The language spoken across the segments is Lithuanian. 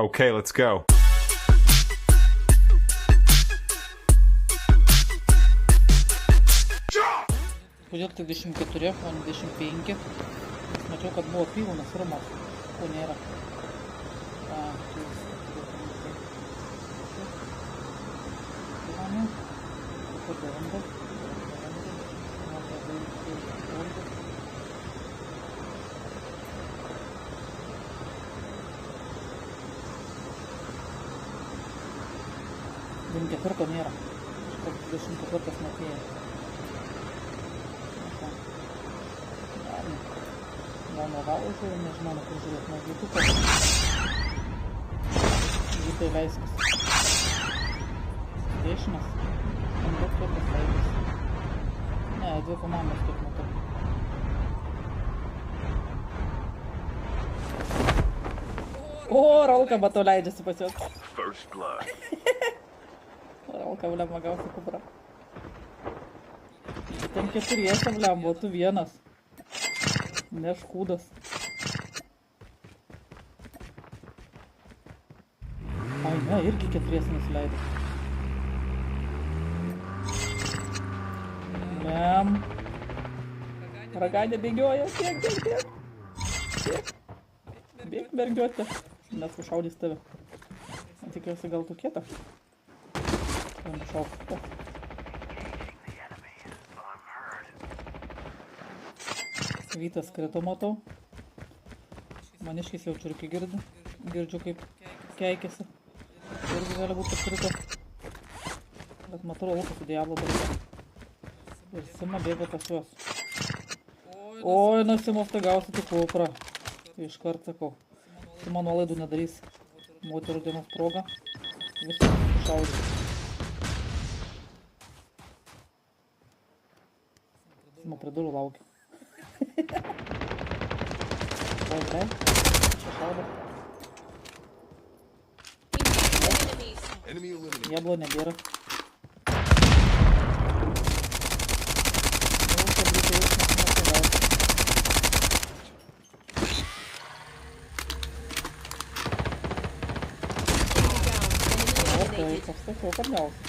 Okay, let's go. Kodėl tik 24, o ne 25? Mačiau, kad buvo pilnas rumas, ko nėra. Kur devintas? Dėl ketvirto nėra. Kažkoks 24 matėjo. Nuo galo žiūrėjau, nežinau, nuo kur žiūrėt, nuo gytuko. Gytai leiskis. Dėšinas. Konduktorius leidis. Ne, dvi komandos kaip matau. O, Ralka bato leidžiasi pas juos. First blood. Ralka, blem, gausi kubrą. Ten keturiese, blem, buvo tu vienas. Ne škūdas. Ai, ne, irgi keturiese nusileido. Blem. Raganė bėgioja, tiek. Bėg, mergiotė. Nes sušaudys tave. Tikiuosi gal tu kieta. Šauk. Vytas krito, matau. Maniškis jau čiurkį girdžiu kaip keikėsi. Irgi gali būti atkrito. Bet matau, laukas su Diablo darbe. Ir Sima bėga pas juos. Oi, nuo Simos tai gausi tik kuprą. Iškart sakau. Sima nuolaidų nedarys. Moterų dienos proga. Visą šaudys. Sima prie durų laukia. Oi, tai? Čia šaudo. Diablo nebėra. Ok, pasakiau, kad gausi.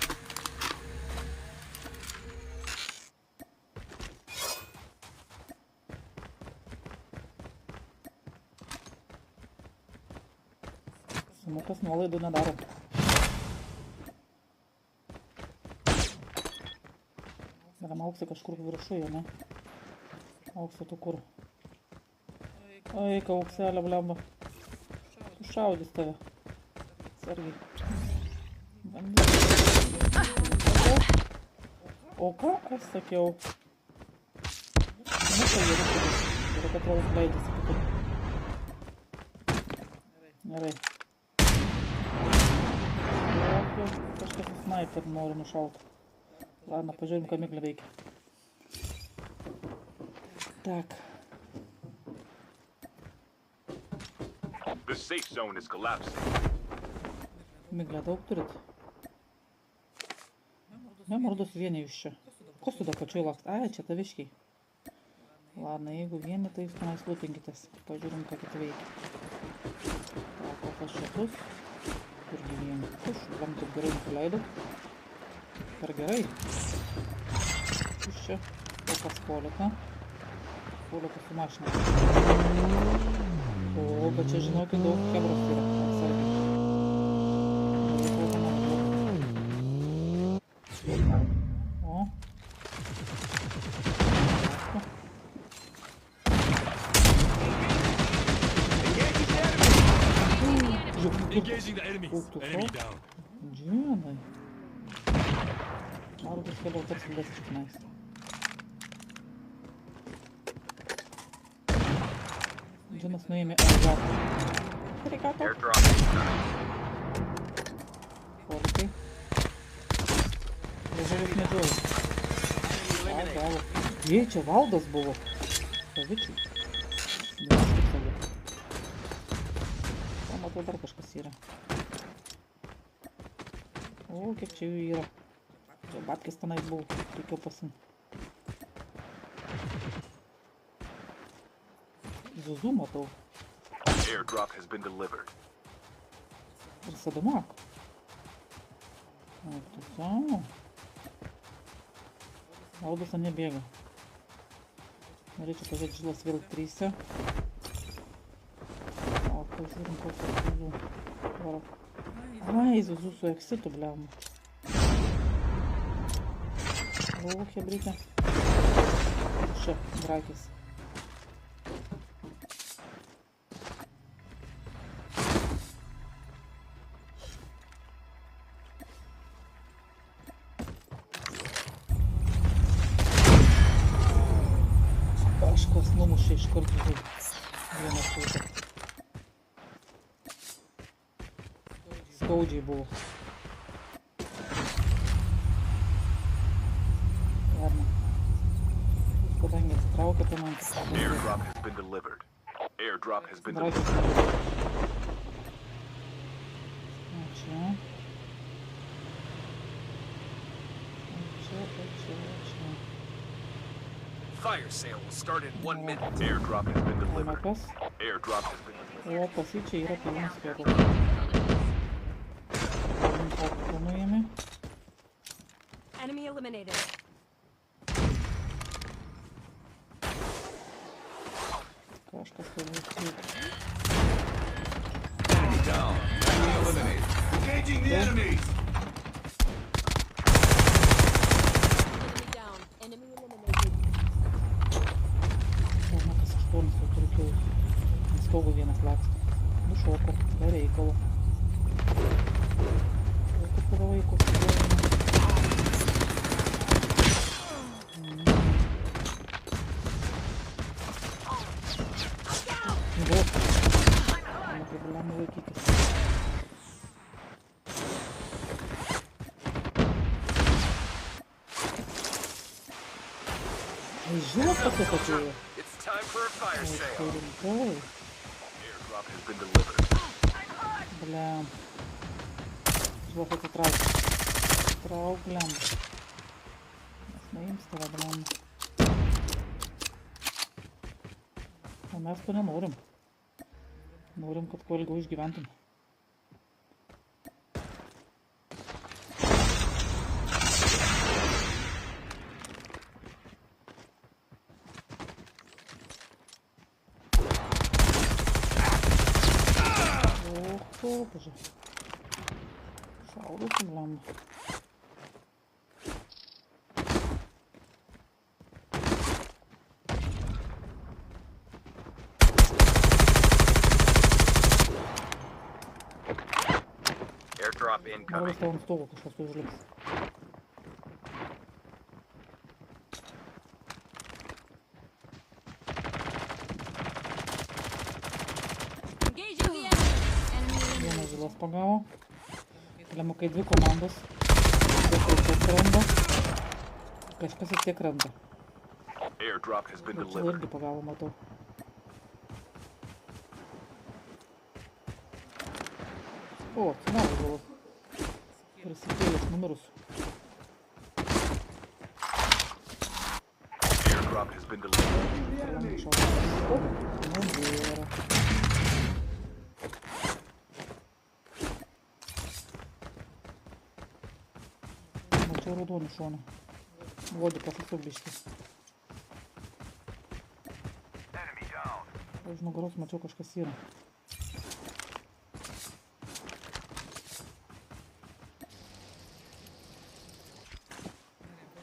Simukas nuolaidų nedaro. Galim auksai kažkur viršuje, ne? Auksai tu kur? Oi, aukselė, blemba. Sušaudys tave. Sargiai. O ką aš sakiau? Nu, tai yra kad Rolf leidžiasi kitur. Gerai. Kažkas į sniperį nori nušauti. Ладно, pažiūrim, ką miglė veikia. Tak. The safe zone is collapsing. Miglė daug turit? Ne, mordos vieni jūs čia. Ko su pačioj laks? Ai, čia taviškiai. Ладно, jeigu vieni, tai jūs tenais lūpinkitės. Pažiūrim, ką kitą veikia. Tak, kokios šitus. Irgi vieni. Už, lam taip gerai nusileido. Per gerai. Už čia. Kokas polika. Polika su mašina. O, bet čia žinokit daug kebros yra. Atsargiai. O. Engaging the enemy. Enemy down. Džiūnai. Margus vėliau tarsi lės iš tenais. Džiūnas nuėmė airdrop. Airdrop is coming. Forkai. Žalis medžioju. A, gavo. Jei, čia valdas buvo. Savičių. Dviškai savi. O, matau, dar kažkas yra. O, kiek čia jų yra. Čia batkės tenais buvo. Reikėjo pasim. Zuzu matau. Airdrop has been delivered. Присадомак. Ох ты сам. Audusą nebėga. Norėčiau pažiūrėti žilas vėl 3. O, pažiūrim, koks Zuzų. Ai, Zuzų su eksitu, bliam. O, hebrytė. Čia, drakis. Kažkas numušė iš karto vieną šūdą. Skaudžiai buvo. Ладно. Kadangi atsitraukė, tai man Airdrop has been delivered. Airdrop has been drakis. delivered. O čia. Čia. Fire sale will start in 1 minute. Airdrop has been delivered. Kas? Airdrop has been delivered. O, pasičiai yra pilnas vietos. Nuėjame. Enemy eliminated. Kažkas tai visi. Down. Enemy eliminated. Engaging the enemies. Enemy down. Enemy eliminated. Galima kas 8 jau turiu kilus. Ant stogo vienas laksto. Nušoko. Be reikalo. Kaip tavo vaiko susiduojame. Neproblemų laikykis. Ai, žilas tokios atėjo. It's time for a fire Ai, tai sale. rimtai. Airdrop has been delivered. Bliam. Žilas atitrauk. Trauk, bliam. Mes neims tave, bliam. O mes to nenorim. Norim, kad kuo ilgiau išgyventum. Oho, bože. Šaudosi, bliam. Airdrop Dabar incoming. tau ant stogo kažkas užlips. Engaging the enemy. Enemy Vienas eliminated. žilas pagavo. Bliam, kai dvi komandos. Kažkas vis tiek randa. Kažkas vis tiek randa. Airdrop has been Čia delivered. irgi pagavo, matau. O, atsinaujau žilas. Prisikėlęs numirus. Airdrop has been delivered. Bliam, šaudo. O, nebėra. Mačiau raudonį šoną. Vodį pasisuk biškį. Už nugaros mačiau kažkas yra.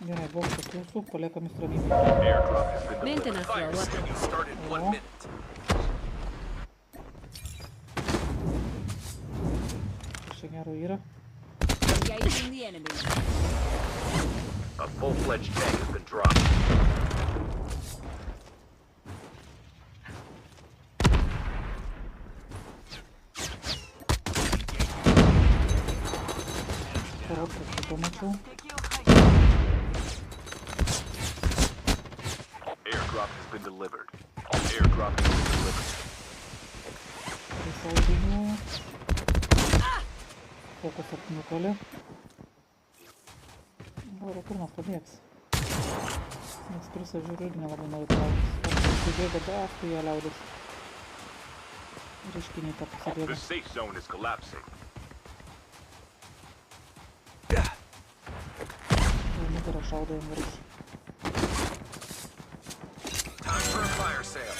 Gerai, bokštas jūsų, paliekam jūs ramybę. Airdrop has been delivered. Maintenance Fire low. sale will start in 1 Oh. minute. Čia gero yra. Engaging the enemy. A full-fledged tank has been dropped. Коробку šito mačiau. Airdrop has been delivered. Airdrop has been delivered. Tai saudinio. Fokus apnukalė. Galvoju, kur mes pabėgs. Nes prisą žiūriu irgi nelabai nori trauktis. Kai bėga daftų, jie liaudės. Ryškiniai tą The pasibėga. safe zone is collapsing. yra šaudo jam virš. Time for a fire sale.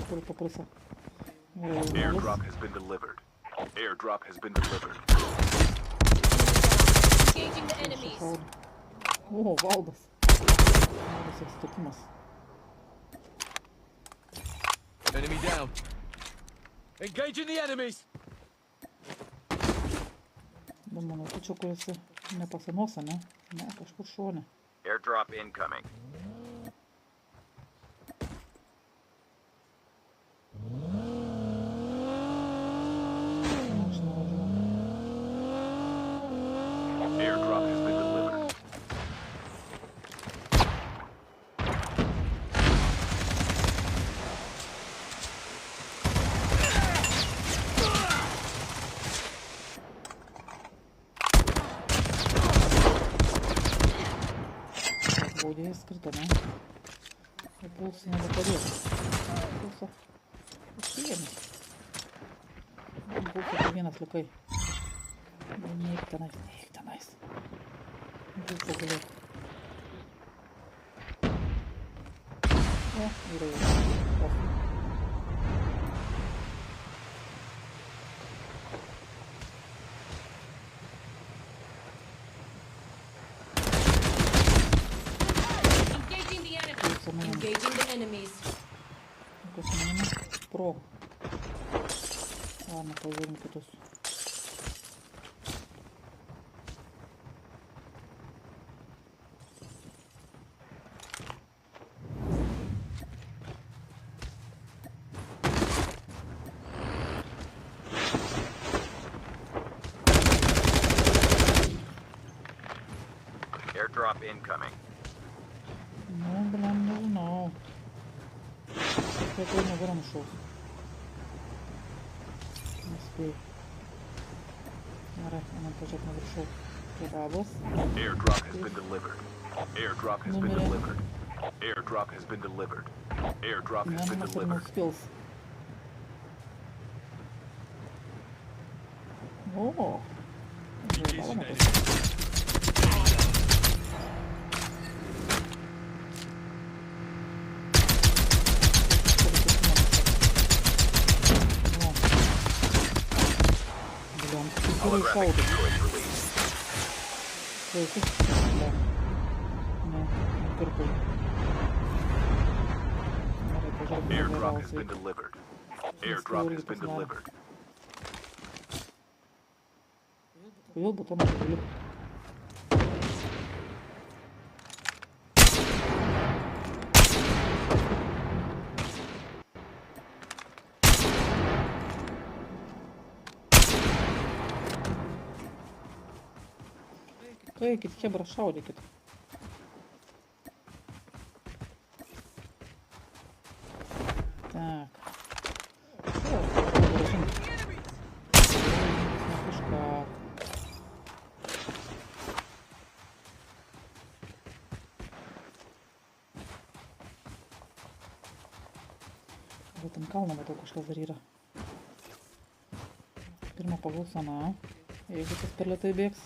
Kur paprasa. Gerai, žmogus. Airdrop has been delivered. Airdrop has been delivered. Engaging the enemies. Šaudo. O, Valdas. Valdas atsitikimas. Enemy down. Engaging the enemies. Manau, tu čia kur esi nepasanosa, ne? Ne, kažkur šone. Airdrop incoming. Aš nevažiuoju. Airdrop has been delivered. Baudėjas krito, ne? Ir pulsai nebepadės. Pulsą užsiėmė. Pulsą tai vienas likai. Neik tenais, neik tenais. Pulsą galėtų. O, yra jau. Engaging the enemy. Pulsą nuėmė. Engaging the enemies. Kas nuėmė? Pro. Ладно, pažiūrim kitus. Airdrop incoming. Nu, blem, nežinau. Tai tai nebėra nušaus. Nespėjau. Gerai, einam pažiūrėt nuo viršaus. Kebabas. Airdrop has been delivered. Airdrop has been Numirė. delivered. Airdrop has been delivered. Airdrop has been Menimas ir delivered. nuskils. O! Žaibalo matas. Блин, ты герой Holographic шауды. decoys released. Klausyk. Bля. Ne, nupirkau. Gerai, pažiūrėk, Airdrop has nebevalsai. been delivered. Airdrop has been delivered. Kodėl batoną negaliu? Eikit, chebra, šaudykit. Так. О, grąžink. Kažką. Bet ant kalno matau kažkas dar yra. Pirma paguls ana, jeigu tas per lėtai bėgs.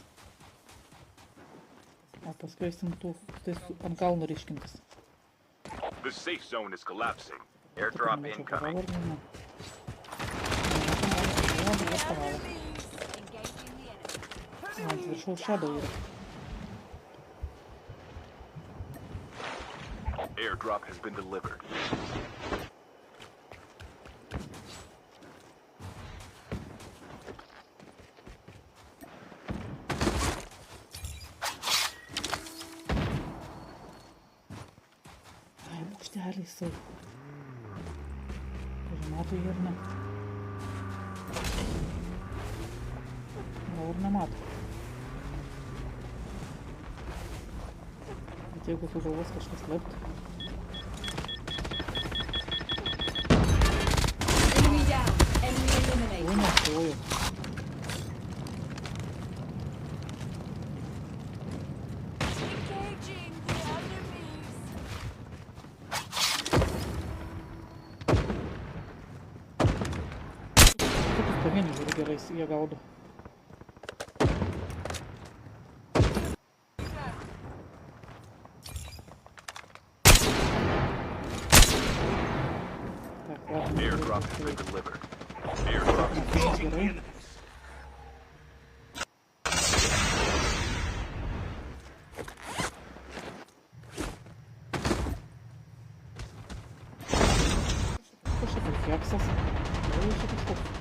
O paskui eisim ant kalno ryškintis. The safe zone is collapsing. Airdrop incoming. Engaging the enemy. Ant viršaus shadow yra. Airdrop has been delivered. Ai, bukšteliai jisai. Mato jį ar ne? Gal ir nemato. Bet jeigu sugalvos kažkas slėpti. Enemy down. Enemy eliminated. Jau nestoju. Engaging the enemies. Kokius vieni žiūri gerai, jie gaudo. Tak, ładnie. Airdrop has been delivered. Airdrop Gerai. Kas čia toks jaksas? Oi, čia kažkoks.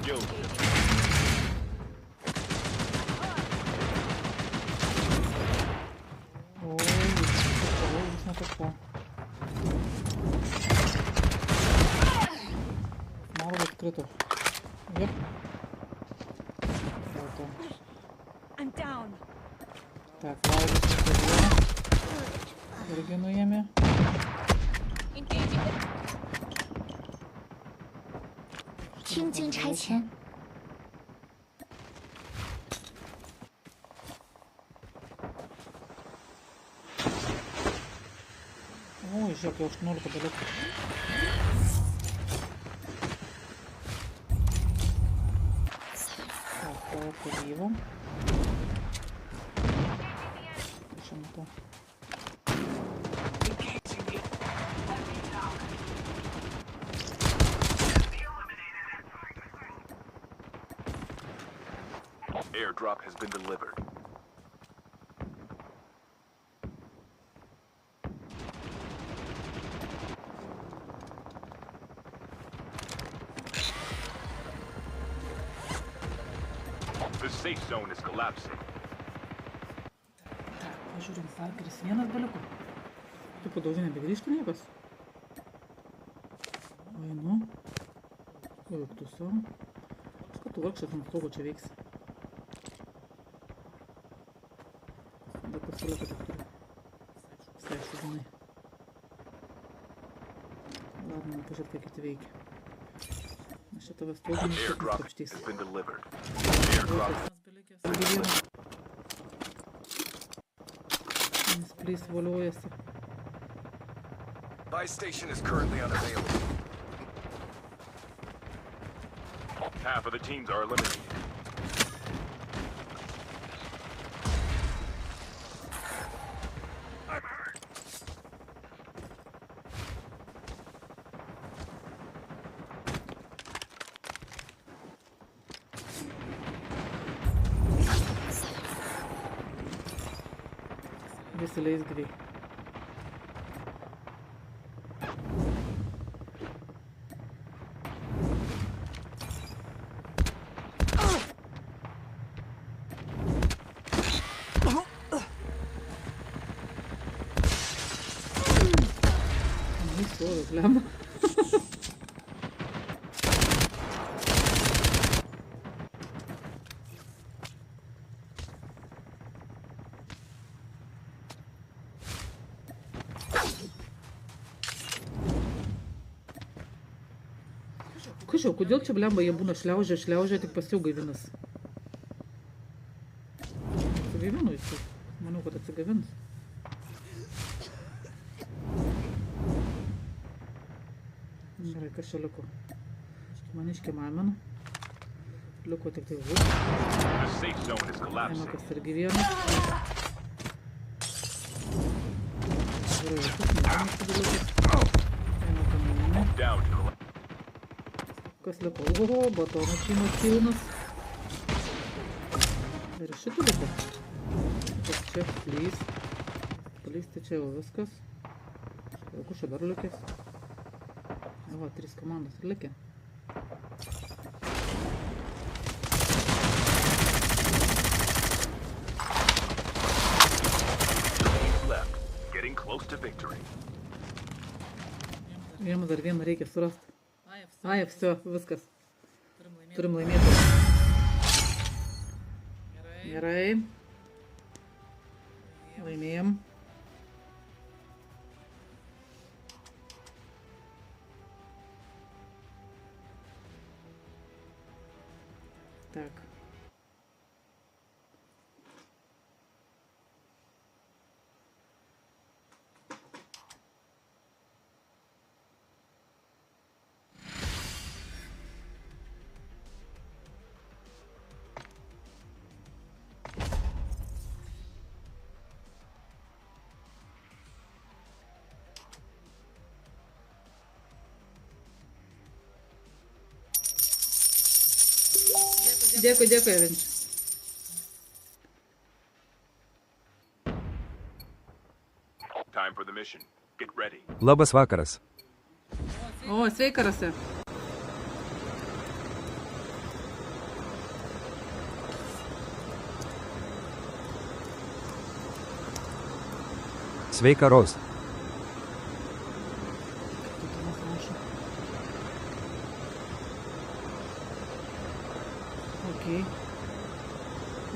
skilled. Oi, jis nepapuo. Marvas krito. Jep. Foto. I'm down. Так, Marvas nepapuo. Irgi nuėmė. Engaging. 轻轻差遣。 Oi, žiūrėk, jau 18 beliko. Так, поїво. Що не то? Airdrop has been delivered. The safe zone is collapsing. Так, pažiūrim, Falkeris vienas beliko. Tu padaužė nebegrįžtų niekas. Oi, nu. Oi, tu savo. Ką tu vargšas ant stogo čia veiks? Dar pasilika tik turiu. Visai žinai. Ладно, pažiūrėk, kaip kiti veikia. Aš čia tavęs stogų Airdrop kapštys. has been delivered. Airdrop. Jis plys voliojasi. Buy station is currently unavailable. Half of the teams are eliminated. Visi leis gyviai. Jis stovi, blemba. Kažau, kodėl čia blemba jie būna šliaužia, tik pasiau gaivinas. Atsigaivino jisai. Manau, kad atsigaivins. Gerai, kas čia liko? Maniškė mamina. Liko tik tai vūs. The safe zone is collapsing. Enokas irgi vienas. Gerai, visus mėginis padalykas. Enoką nuėmė. Down to the left. Kas liko? Oho, batonas šeimos pilnas. Ir šitų liko. Kas čia? Plys. Plys, tai čia jau viskas. Jau kur čia dar likęs? Va, 3 komandos ir likė. Teams left. Getting close to victory. Jiems dar vieną reikia surasti. Ai, все, viskas. Turim laimėti. Gerai. Laimėjom. Так. Dėkui, Evenčiu. Time for the mission. Get ready. Labas vakaras. O, sveika, Rasa. Sveika, Ros. Ok.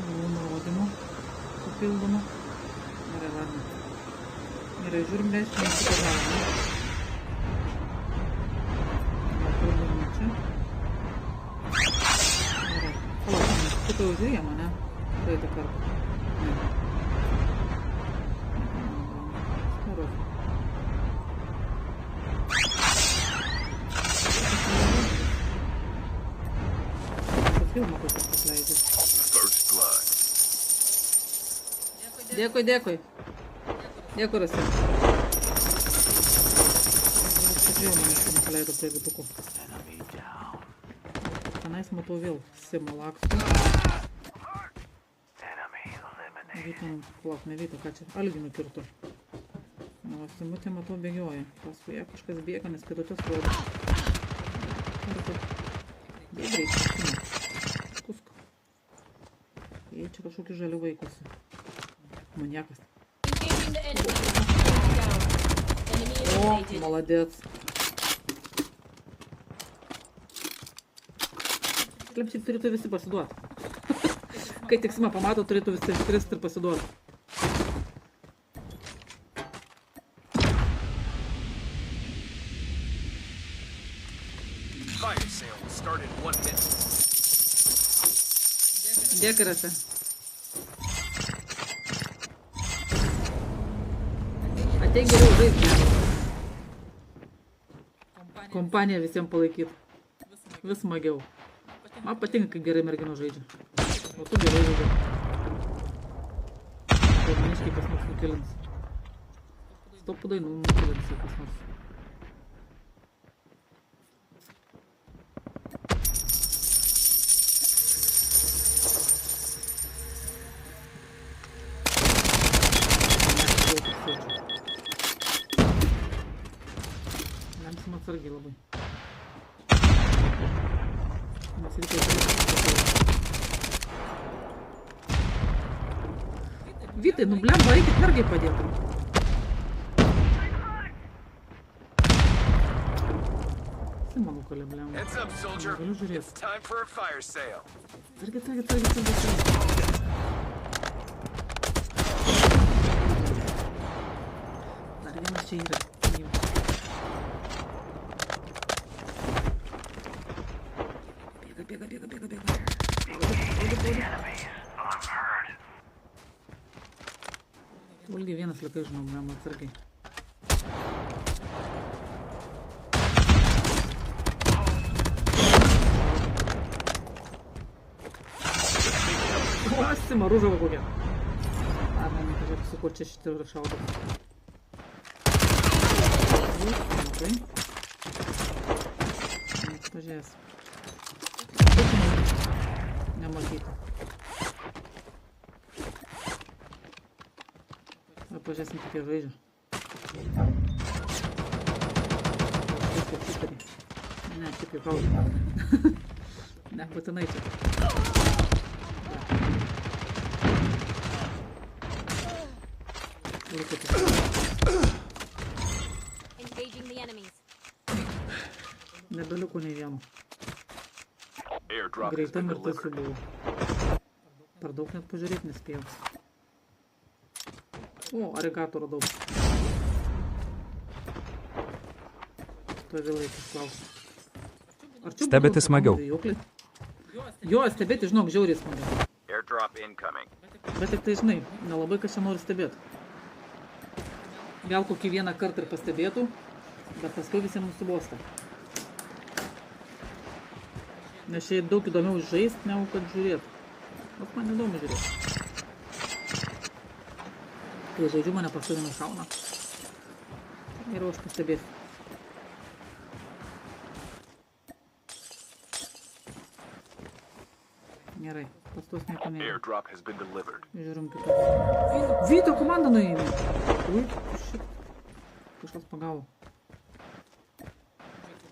Nurodymų papildomų. Gerai, ladna. Gerai, žiūrim, reiškia, nesipagavome. Papildomų čia. Gerai. Palauk, mes tik jau žiūrėjom, ne? Praeitą kartą. Ne. Staros. Filmą kokią pasleidžiu. First blood. Dėkui. Dėkui, Rasa. Filmą nusileido prie vitukų. Tenais matau vėl Simo laksto. Vytam, palauk, nevyta, ką čia? Algį nukirto. O Simutė matau bėgioja. Paskui ją kažkas bėga, nes pėdutės rodo. Bėg reikia, Simo. Kusk. Jei čia kažkokį žalių vaikosi. Maniakas. O, молодец. Klepšik turėtų visi pasiduoti. Kai tik Sima pamato, turėtų visi iškrist ir pasiduoti. Fire sale will start in 1 minute. Dėkui, Rasa. Ateik geriau žaisti. Kompaniją visiems palaikyt. Vis smagiau. Man patinka, kai gerai merginų žaidžia. O tu gerai žaidžia. Tai maniškai kas nors nukilins. Stopų dainų nukilins kas nors. Lemsim atsargiai labai. Nes reikia Vytai, nu blemba, eikit mergai padėtų. Simonu kalė blemba. Heads up, soldier. Negaliu žiūrėt. It's time for a fire sale. Sargi. Dar vienas čia yra. Bėga. Valgi vienas likai, žinau, blemba, atsargiai. O, Sima, rūžava kokia. Ladna, nepažiūrėk, su ko čia šitie šaudo. Matai. Net pažiūrės. Nematyti. Pažiūrėsim, kaip jie žaidžia. Ne, tik jau kalba. Nebūtinai čia. Engaging the enemies. Nebeliuko nei vieno. Airdrop has Greita been mirtis jau delivered. buvo. Per daug net pažiūrėti nespėjau. O, arigato radau. Tuo vėl reikia klausti. Stebėti smagiau. Jo, stebėti, žinok, žiauriai smagiau. Airdrop incoming. Bet tik tai, žinai, nelabai kas čia nori stebėti. Gal kokį vieną kartą ir pastebėtų, bet paskui visiems nusibosta. Nes čia daug įdomiau žaisti, negu kad žiūrėti. Bet man įdomu žiūrėti. Kai žaidžiu, mane paskui nušauna. Geriau aš pastebėsiu. Gerai, pas tuos nieko nėra. Airdrop has been delivered. Žiūrim kitą. Vyto komanda nuėmė. Ui, šit. Kažkas pagavo.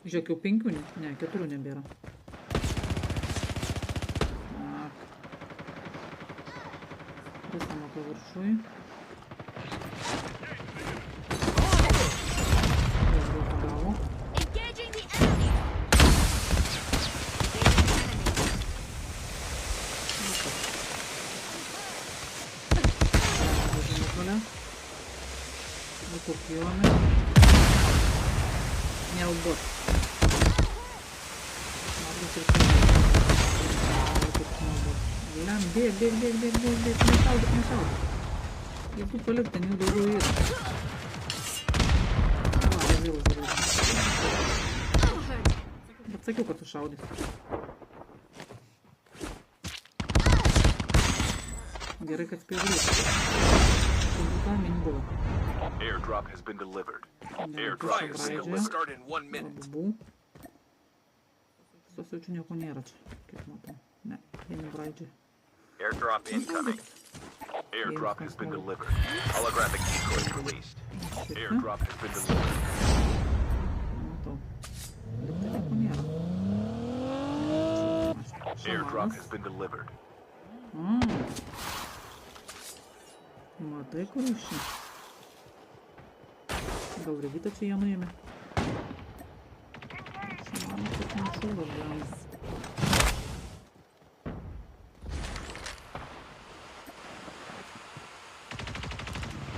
Žiūrėk, jau 5, ne, 4 nebėra. Tak. Visą matau viršui. Jau pagavo. Engaging the enemy. Выкупиваем. Не убор. Бег. Не палек-то не удовольствие. Atsakiau, kad sušaudys. Gerai, kad spėjau. Mini buvo. Airdrop has been delivered. Airdrop Fire has sale been will delivered. start in 1 minute. Bubų. Sasiaučių nieko nėra čia, kaip matau. Ne, vieni braidžiai. Airdrop incoming. Airdrop has been delivered. Holographic decoys released. Airdrop has been delivered. Matau. Bet tai nieko nėra. Airdrop has been delivered. Matai, kur iš čia? Gal Regita čia ją nuėmė? Mano, kad nešūvas gali.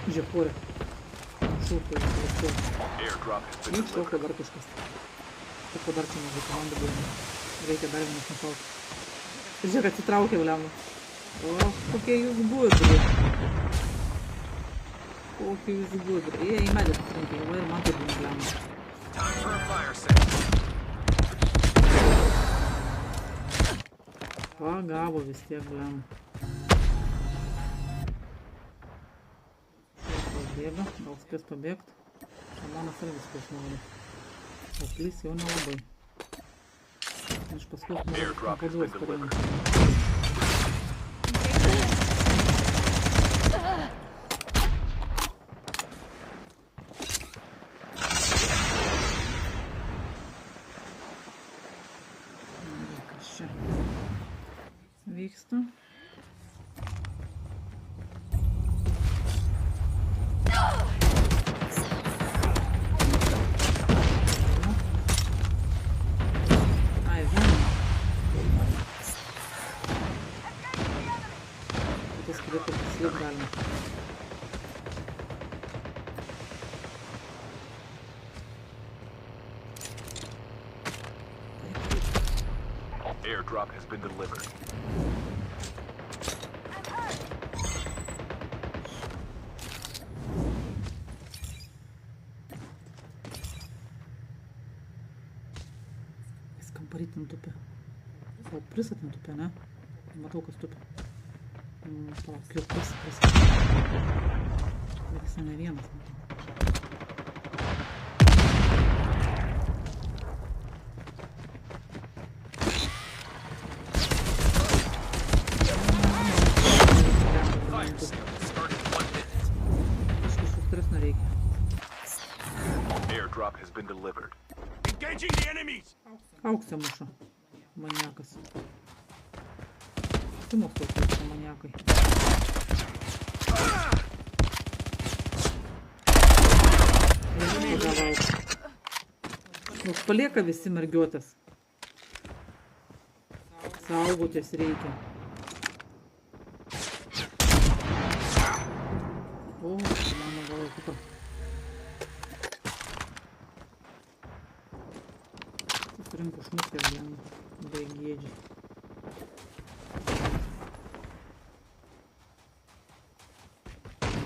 Žiūrėk, porė. Šūkai, šūkai. Airdrop has been Ir delivered. šūkai dar kažkas. Tik dar čia mažai komanda buvo. Reikia dar vienas nušaut. Žiūrėk, atsitraukė vliamą. O, kokie jūs gudri. Kokie jūs gudri. Jie į medį susirinkė, va ir man taip buvo vliamą. Time for a fire sale. Pagavo vis tiek vliamą. Bėga, gal spės pabėgt. Šamanas irgi spės nuomonė. O plys jau nelabai. Aš paskui Airdrop has been delivered. Kas čia vyksta? Ai, vieną. Tas turėtų pasilik galima. Airdrop has been delivered. Jis kambarį ten tupia. Gal prisą ten tupia, ne? Matau, kas tupia. Palauk, jau prisą. Bet jis ne vienas, matau. Fire sale will start in 1 minute. Kažkas sustresno reikia. Airdrop has been delivered. Engaging the enemies! Auksę muša. Maniakas. Sumos auksę maniakai. Nors palieka visi mergiotės. Saugotis reikia. O, mano galva kitą. Susirinko šmutkės vieną. Baigėdžiai.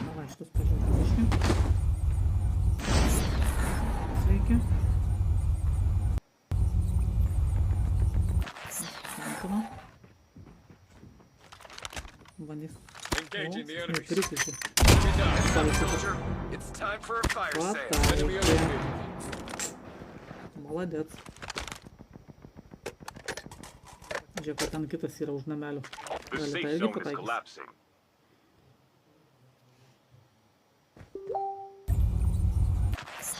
Davai šitus pažiūrėjau biškį. Sveiki. Tenkina. Bandys. Engaging the O, enemies. neprikisi. Soldier, it's time for a fire sale. Pataikė. Молодец. Žiūrėk, kad ten kitas yra už namelio. The Gali tą safe irgi zone is pataikys. collapsing.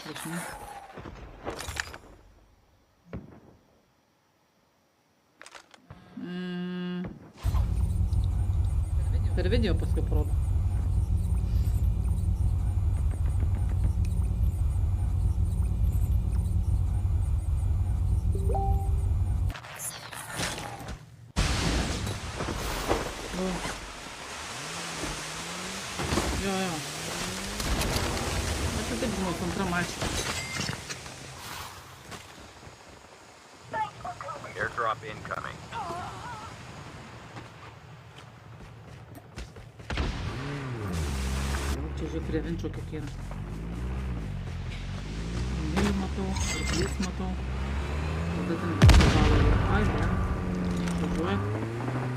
Dešinė. Per video paskui parodo. Jo. Aš jau taip žinau, antram ačiū. Airdrop incoming. Čia žiūrėk, prie vinčio kiek yra. Mėlį matau, arklys matau. Tada ten galo yra. Ai, ne. Važiuoja.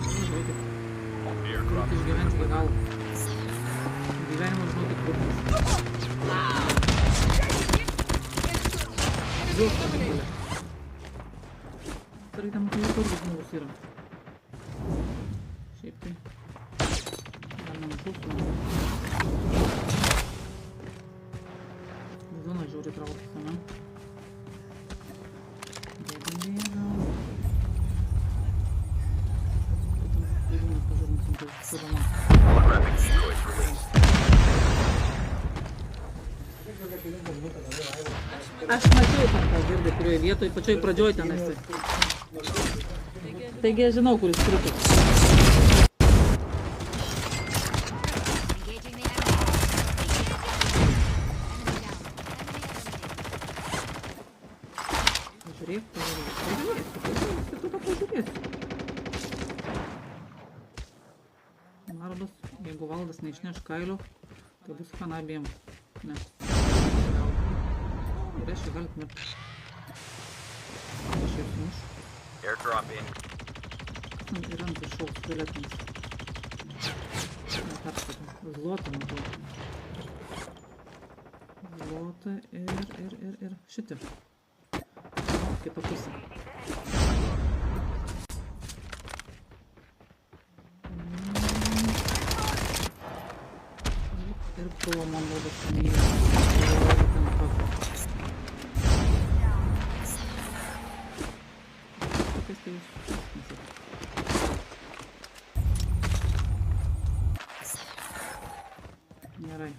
Važiuokit. Airdrop has been Išgyventi iki delivered. galo. Gyvenimas žinokit trumpas. Žiūrėk, tą vinkelę. Tarai ten matau, turbūt žmogus yra. Šiaip tai. Gal nenušūsime. Zona žiūri trauktis, ne? Bėgam. Jeigu mes pažiūrėsim, tai sudama. Holographic decoys released. Aš mačiau ten tą girdą, kurioje vietoje, pačioj pradžioj ten esi. Taigi aš žinau, kuris krito. Engaging the enemy. Pažiūrėk, tu tada pažiūrėsi. Mardas, jeigu valdas neišneš kailio, tai bus chana abiem. Ne. Ir aš galit mirti. Aš jau sumuš. Airdrop in. Ir ant viršaus fioletinis. Neperskaitam. Zlotą matau. Zlotą ir šitį. Kita pusė. Ir pro man rodos myli. Kokias tai jūs? Gerai.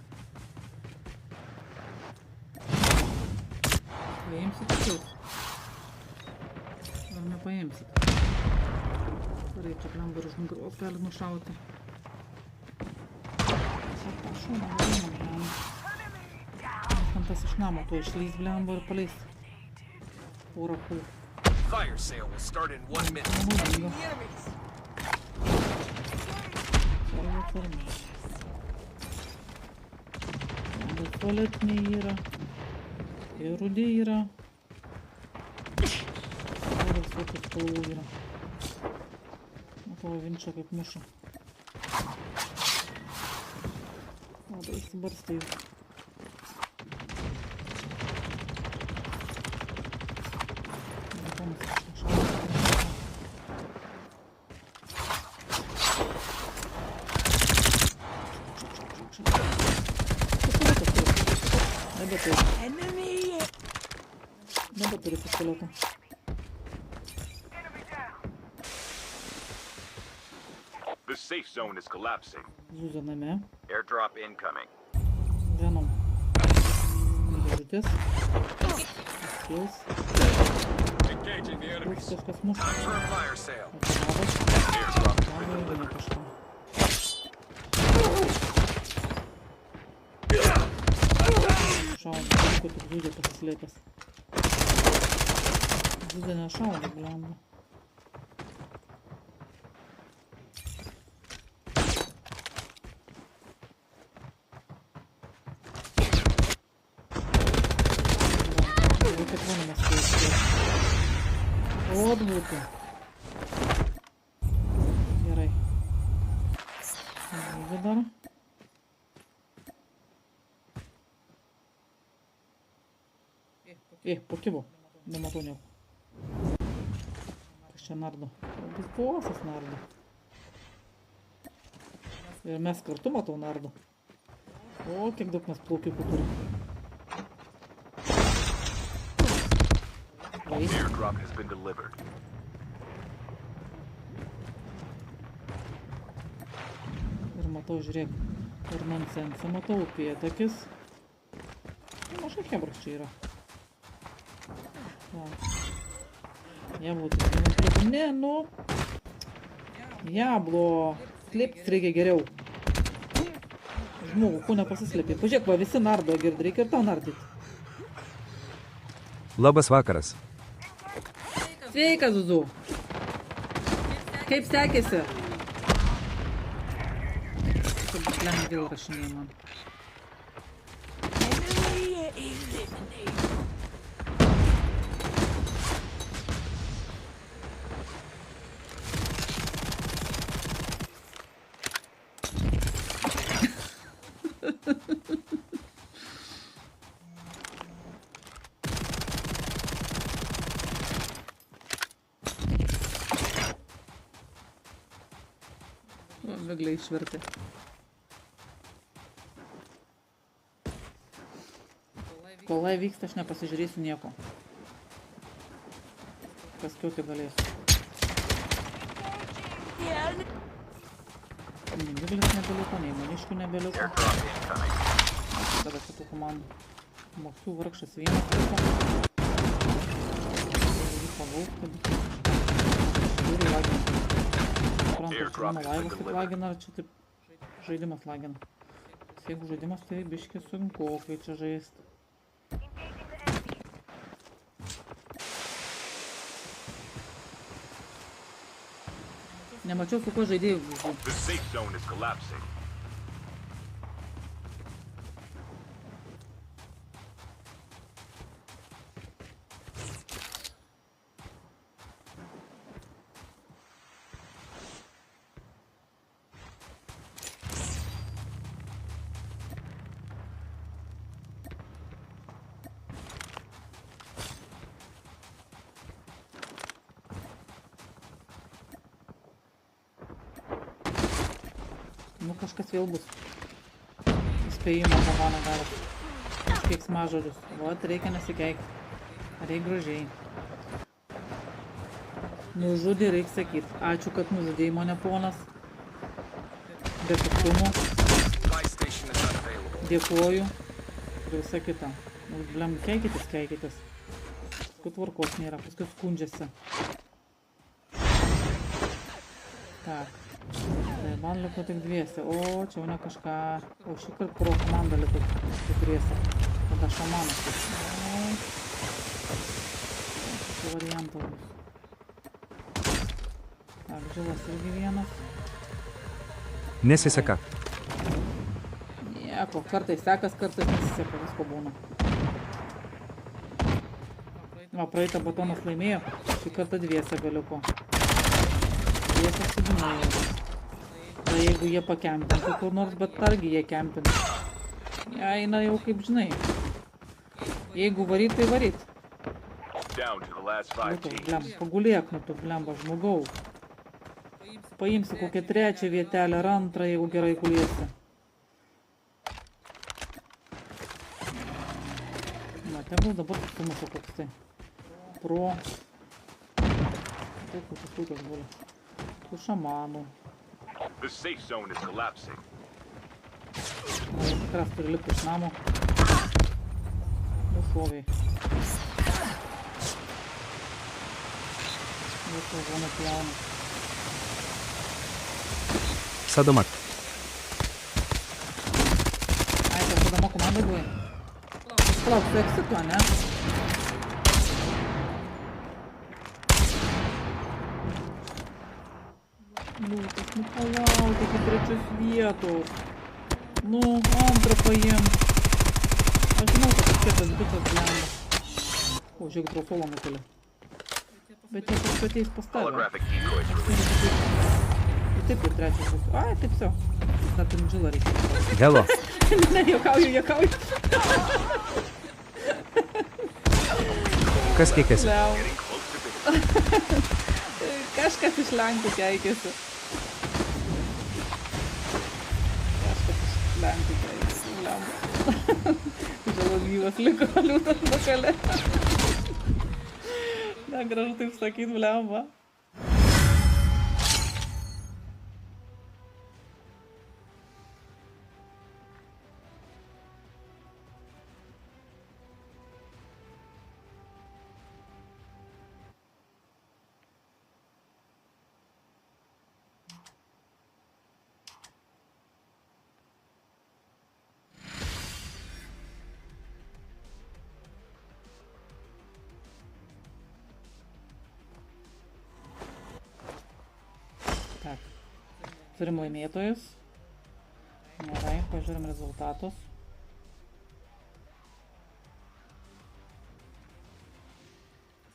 Paimsit kitus. Ar nepaimsit? Gerai, čia klemba ir už nugaros gali nušauti. Prašau, negalima, blemba. Ten tas iš namo tuo išlys, blemba, ir paleis. Porą kul. Fire sale will start in 1 minute. Naudinga. Sarva. Bet tualetiniai yra. Ir rudi yra. Ir visokių spalvų yra. Matau, vinčia kaip muša. Labai įsibarstai. Nebeturi pistoleto. The safe zone is collapsing. Zuzė name. Airdrop incoming. Venom. Dėžutės. Skills. Engaging the enemy. Kažkas muša. Time for a fire sale. Atsirado. Airdrop has been Gal delivered. irgi kažką. Šaudė, kur tik Zuzė pasislėpęs. Zuzė nešaudė, blemba. Reikia tvonimas keisti. Ot būtų. Gerai. Zuzė dar. Pakibo. Nematau nieko. Kas čia nardo. Bus bosas nardo. Ir mes kartu matau nardo. O, kiek daug mes plaukikų turim. Airdrop has been delivered. Ir matau, žiūrėk, ir nonsensą matau, upėtakis. Mažai hebras čia yra. Jablų, ne, nu. Jablo. Slėptis reikia geriau. Žmogų, ko nepasislėpė. Pažiūrėk, va, visi nardo, gird, reikia ir tau nardyti. Labas vakaras. Sveika, Zuzu. Kaip sekėsi? Lemai vėl rašinė man. Vegliai išvertė. Kolai vyksta, aš nepasižiūrėsiu nieko. Kas kiauti galėsiu. Nei Viglis nebeliko, nei Maniškių nebeliko. Tada kitų komandų. Moksų vargšas vienas liko. Jį pagaukti. Turi laginti. Suprantu, laivas taip lagina, ar čia taip žaidimas lagina. Jeigu žaidimas, tai biški sunku, kai čia žaisti. Nemačiau, su kuo žaidėjų. The safe zone is collapsing. Nu, kažkas vėl bus. Įspėjimo pavano gavęs. Kažkiek smažodžius. Vat, reikia nesikeikti. Reikia gražiai. Nužudė, reikia sakyti. Ačiū, kad nužudėjai mane, ponas. Be piktumų. Dėkuoju. Ir visa kita. Nu, blem, keikitės. Paskui tvarkos nėra. Paskui skundžiasi. Tak. Tai man liko tik dviese. O, čia jau ne kažką. O šįkart pro komandą liko tik dviese. Tada šamanas. Čia variantas bus. Tak, žilas irgi vienas. Nesiseka. Nieko, kartais sekas, kartais nesiseka, visko būna. Va, praeitą batonas laimėjo. Šį kartą dviese beliko. Dviese suginėjo. Tai jeigu jie pakempintų kur nors, bet argi jie kempintų. Jie eina jau kaip žinai. Jeigu varyt, tai varyt. Blem, pagulėk, nu tu blemba, žmogau. Paimsi kokią trečią vietelę ar antrą, jeigu gerai guliesi. Na, tegul dabar sumuša koks tai. Pro. Taip, kokius tūkios guli. Tų šamanų. The safe zone is collapsing. Na, jie tikras turi lipti iš namo. Nušoviai. Visą zoną pjauna. Sadomak. Ai, tas Sadoma komanda buvai? Palauk, su exitu, ne? Liūtas, nu palauk, iki trečios vietos. Nu, antrą paim. Aš žinau, kad skėtas bitas blenda. O, žiūrėk, trausolą nukelė. Bet jie paskui ateis pas tave. Holographic decoys released. Taip ir trečias bus. Ai, taip, все. Dar turim džilą reikia. Hello. Ne, juokauju. Kas keikėsi? Liau. Kažkas iš Lenkų keikėsi. Lenkų keikėsi. Žalas gyvas liko, liūtas nukalė. Negražu taip sakyt, blemba. Tak, turim laimėtojus. Gerai, pažiūrim rezultatus.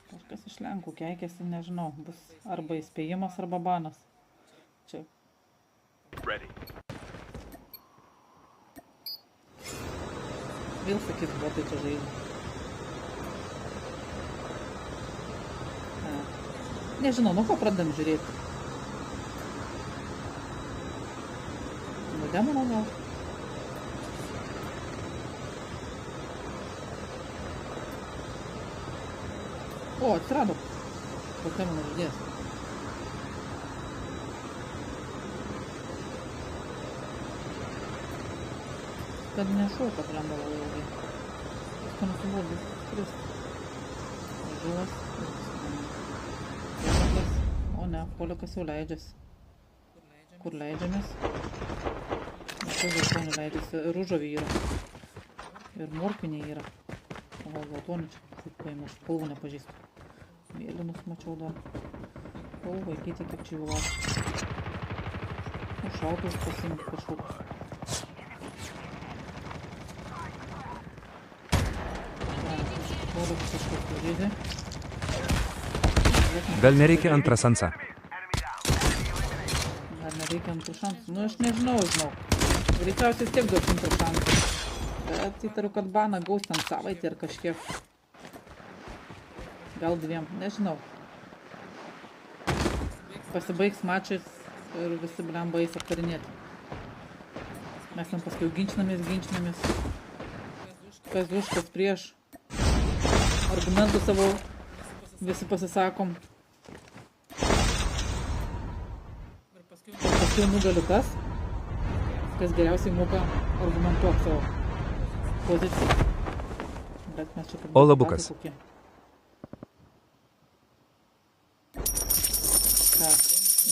Kažkas iš Lenkų keikėsi, nežinau, bus arba įspėjimas, arba banas. Čia. Ready. Vėl sakys, botai čia žaidžia. Nežinau, nuo ko pradedam žiūrėti. Demono gal? O, atsirado. Po demono žaidėjas. Kad nešauka blemba labai ilgai. Viską nusibodė skristi. Žulas. Polikas. O ne, polikas jau leidžiasi. Kur leidžiamės? Nes geltonį leidžiasi, rūžavį yra. Ir morkinį yra. O gal geltonį čia kaip paėmė, aš spalvų nepažįstu. Mėlynus mačiau dar. O, vaikyti kiek čia jų laukia. O šautus pasiimti kažkokius. Polikas kažkas pažydė. Gal nereikia antrą sansą? Ar nereikia antrų šansų? Nu, aš nežinau, Greičiausiai vis tiek duos antrų šansų. Bet įtariu, kad baną gaus ten savaitę ir kažkiek. Gal dviem, nežinau. Pasibaigs mačais ir visi blemba eis aptarinėti. Mes ten paskui ginčinamės. Kas už, kas prieš. Argumentų savo visi pasisakom. Ir paskui nugali tas, kas geriausiai moka argumentuoti savo poziciją. Bet mes čia kaip... O labukas. Tak,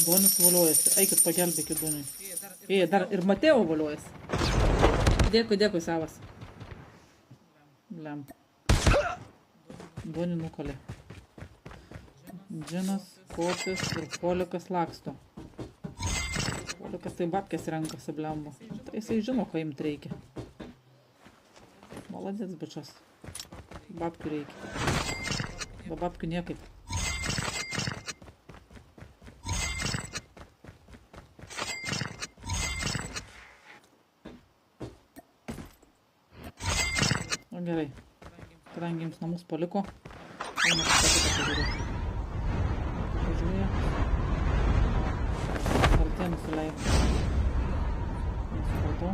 Donis valiojasi. Eikit pagelbėkit Doniui. Dar ir Mateo valiojasi. Dėkui savas. Blem. Donį nukalė. Džinas, Kopis ir Polikas laksto. Polikas tai babkės renkasi, blemba. Tai jisai žino, ko imt reikia. Maladėts bičas. Babkių reikia. Be babkių niekaip. O gerai. Kadangi jums namus paliko, eina kitą pažiūrėti. Artė nusileido. Nesupratau.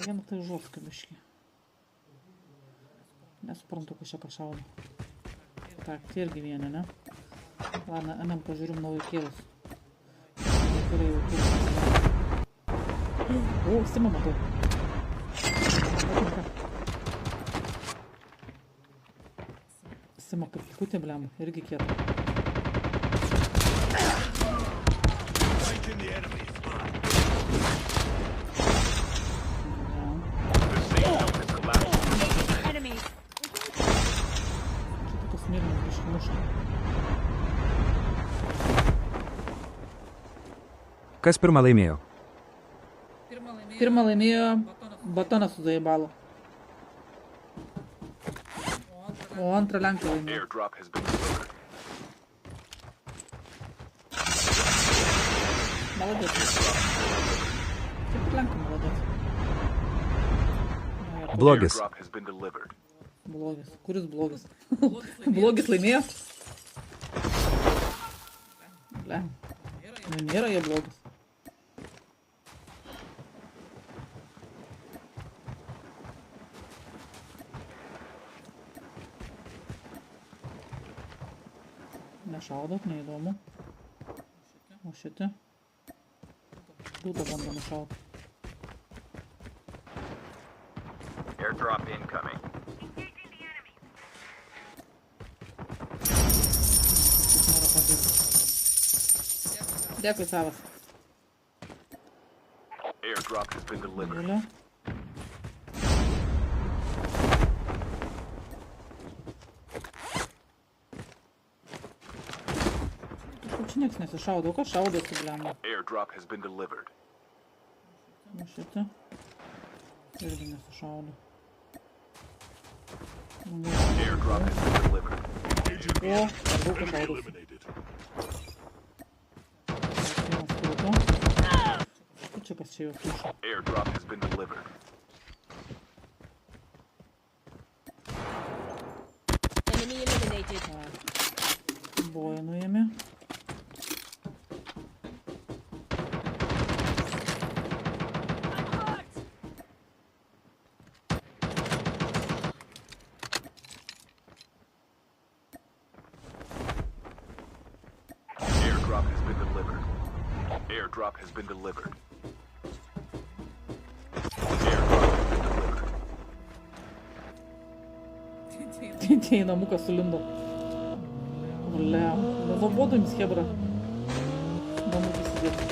Vieną tai žoskai biškį. Nesuprantu, kas čia šaudo. Tak, tai irgi vieni, ne? Ladna, einam pažiūrim naujikėlius. Naujikėliai jau turi. O, Simą matau. Sima kaip pikutė, blem, irgi kieta. Čia tokios mėlynos biškį muša. Kas pirmą laimėjo? Pirmą laimėjo Batonas su Zaibalu. O antrą Lenką laimėjo. Airdrop has been delivered. Maladėt. Kaip ir Lenką maladėt. Blogis. Airdrop has been delivered. Blogis. Kuris blogis? Blogis laimėjo? Ble. Nu, nėra jie blogis. Nešaudot, neįdomu. O šitie? Dūtą bando nušaut. Airdrop incoming. Nėra padėti. Dėkui, savas. Airdrop has been delivered. Galiu. Kažkaip čia nieks nesišaudo. O kas šaudosi, blemba? Airdrop has been delivered. O šitą? Irgi nesišaudo. Airdrop has been delivered. O, ar daug kas šaudosi. Vienas krūto. Čia kas čia jau kiša. Airdrop has been delivered. Enemy eliminated. Boją nuėmė. Airdrop has been delivered. Airdrop has been delivered. Airdrop has been delivered. Tie į namuką sulindo. Blem. Nuobodu jums, hebra. Namukį sėdėti.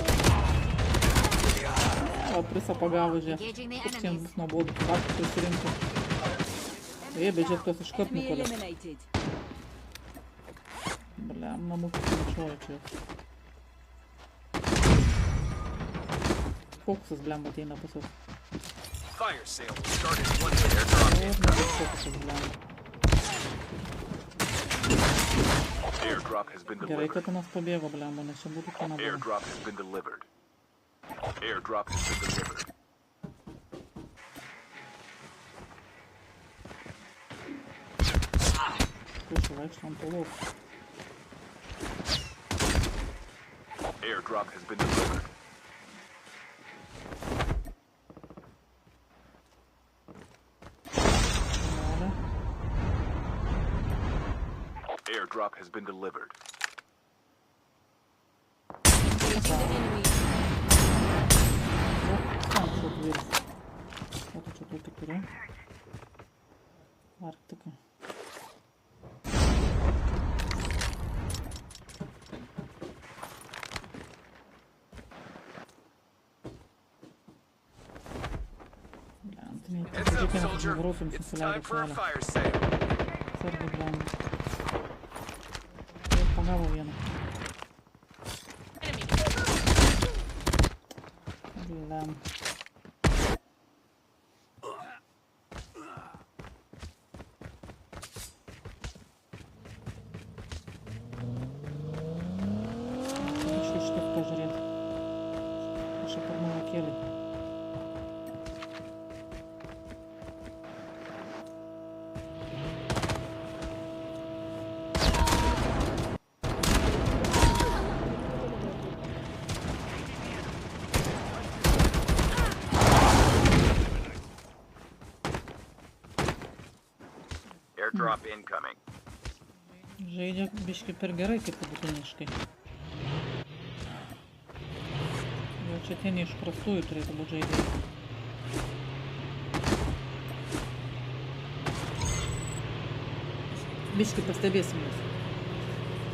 O, prisa pagavo, žiūrėk. Koks jiems bus nuobodu. Faktų prisirinkti. Jie, bet žiūrėk, tos iškart Enemy nukolė. eliminated. Blem, namukį sumačioja čia. Fokusas, blem, ateina pas juos. Fire sale will start in 1 minute. Airdrop O, incoming. fokusas, blem. Airdrop has been Gerai, delivered. kad anas pabėgo, blem, nes čia būtų kana buvo. Airdrop has been delivered. Airdrop has been delivered. Kušai vaikšto ant tolos. Airdrop has been delivered. Gerai. Airdrop has been delivered. Engaging the enemy. O, stam šau dviris. O, tu čia tokį turi. Arktika. Heads up, soldier. It's time for a fire sale. Sargi, blem. Jau pagavo vieną. Blem. Biškai šitaip pažiūrėt. Aš čia per naują kėlį. Airdrop incoming. Žaidžia biškai per gerai, kaip vidutiniškai. Jau čia tie ne iš prastųjų turėtų būti žaidėjai. Biškai pastebėsim jūs.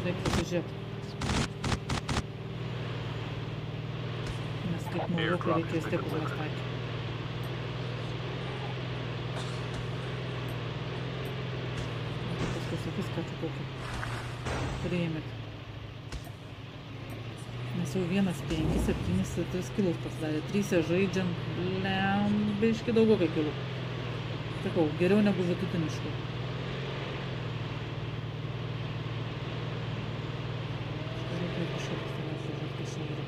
Reikia pasižiūrėti. Nes kaip naujokai reikės tiek užmestati. Pasakys, ką čia tokį priėmėt. Mes jau 1,5, 7, 3 kilus pasidarė. 3 žaidžiam, blem, biškai daugokai kilų. Sakau, geriau negu vidutiniškai. Reikia kažkokius tenais žiūrėt, kas čia yra.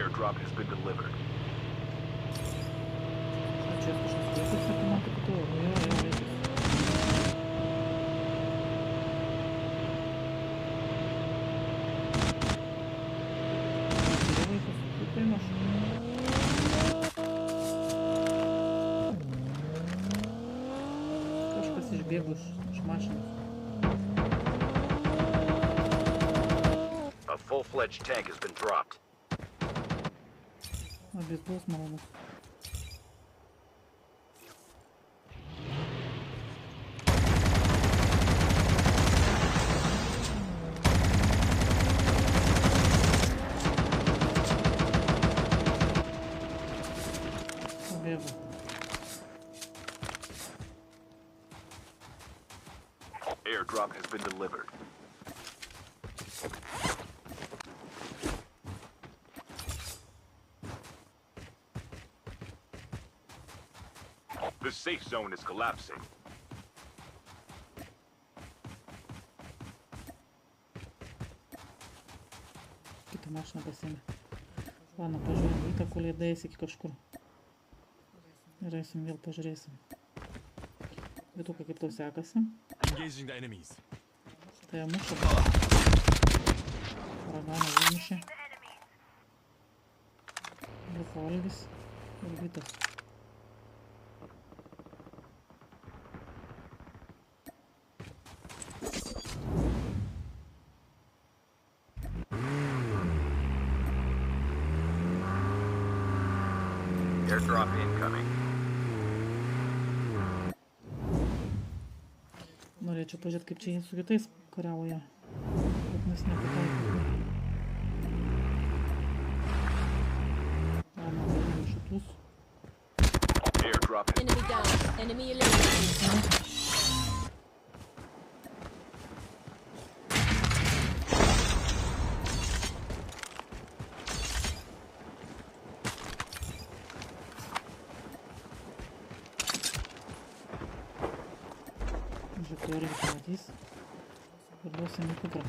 Airdrop has been delivered. Čia kažkas reikia, sakė, man tik to. Jo, reikia. Приймеш. Kažkas išbėgus iš mašinos. A full-fledged tank has been dropped. Abis bus malonus. Pabėgo. Airdrop has been delivered. The safe zone is collapsing. Kitą mašiną pasiėmė. Ладно, pažiūrėjom į tą, kol jie daės iki kažkur. Ir eisim vėl pažiūrėsim. Vituka, kaip tau sekasi. Engaging the enemies. Tai muša. Raganą užmušė. Liko Algis ir Vitas. Airdrop incoming. Norėčiau pažiūrėti, kaip čia jie su kitais kariauja. Bet mes nepataikome. Ладно, pažiūrėjom šitus. Airdrop is Enemy down. Enemy eliminated. Žiūrėk, tai irgi pamatys. Ir duosim į kuprą.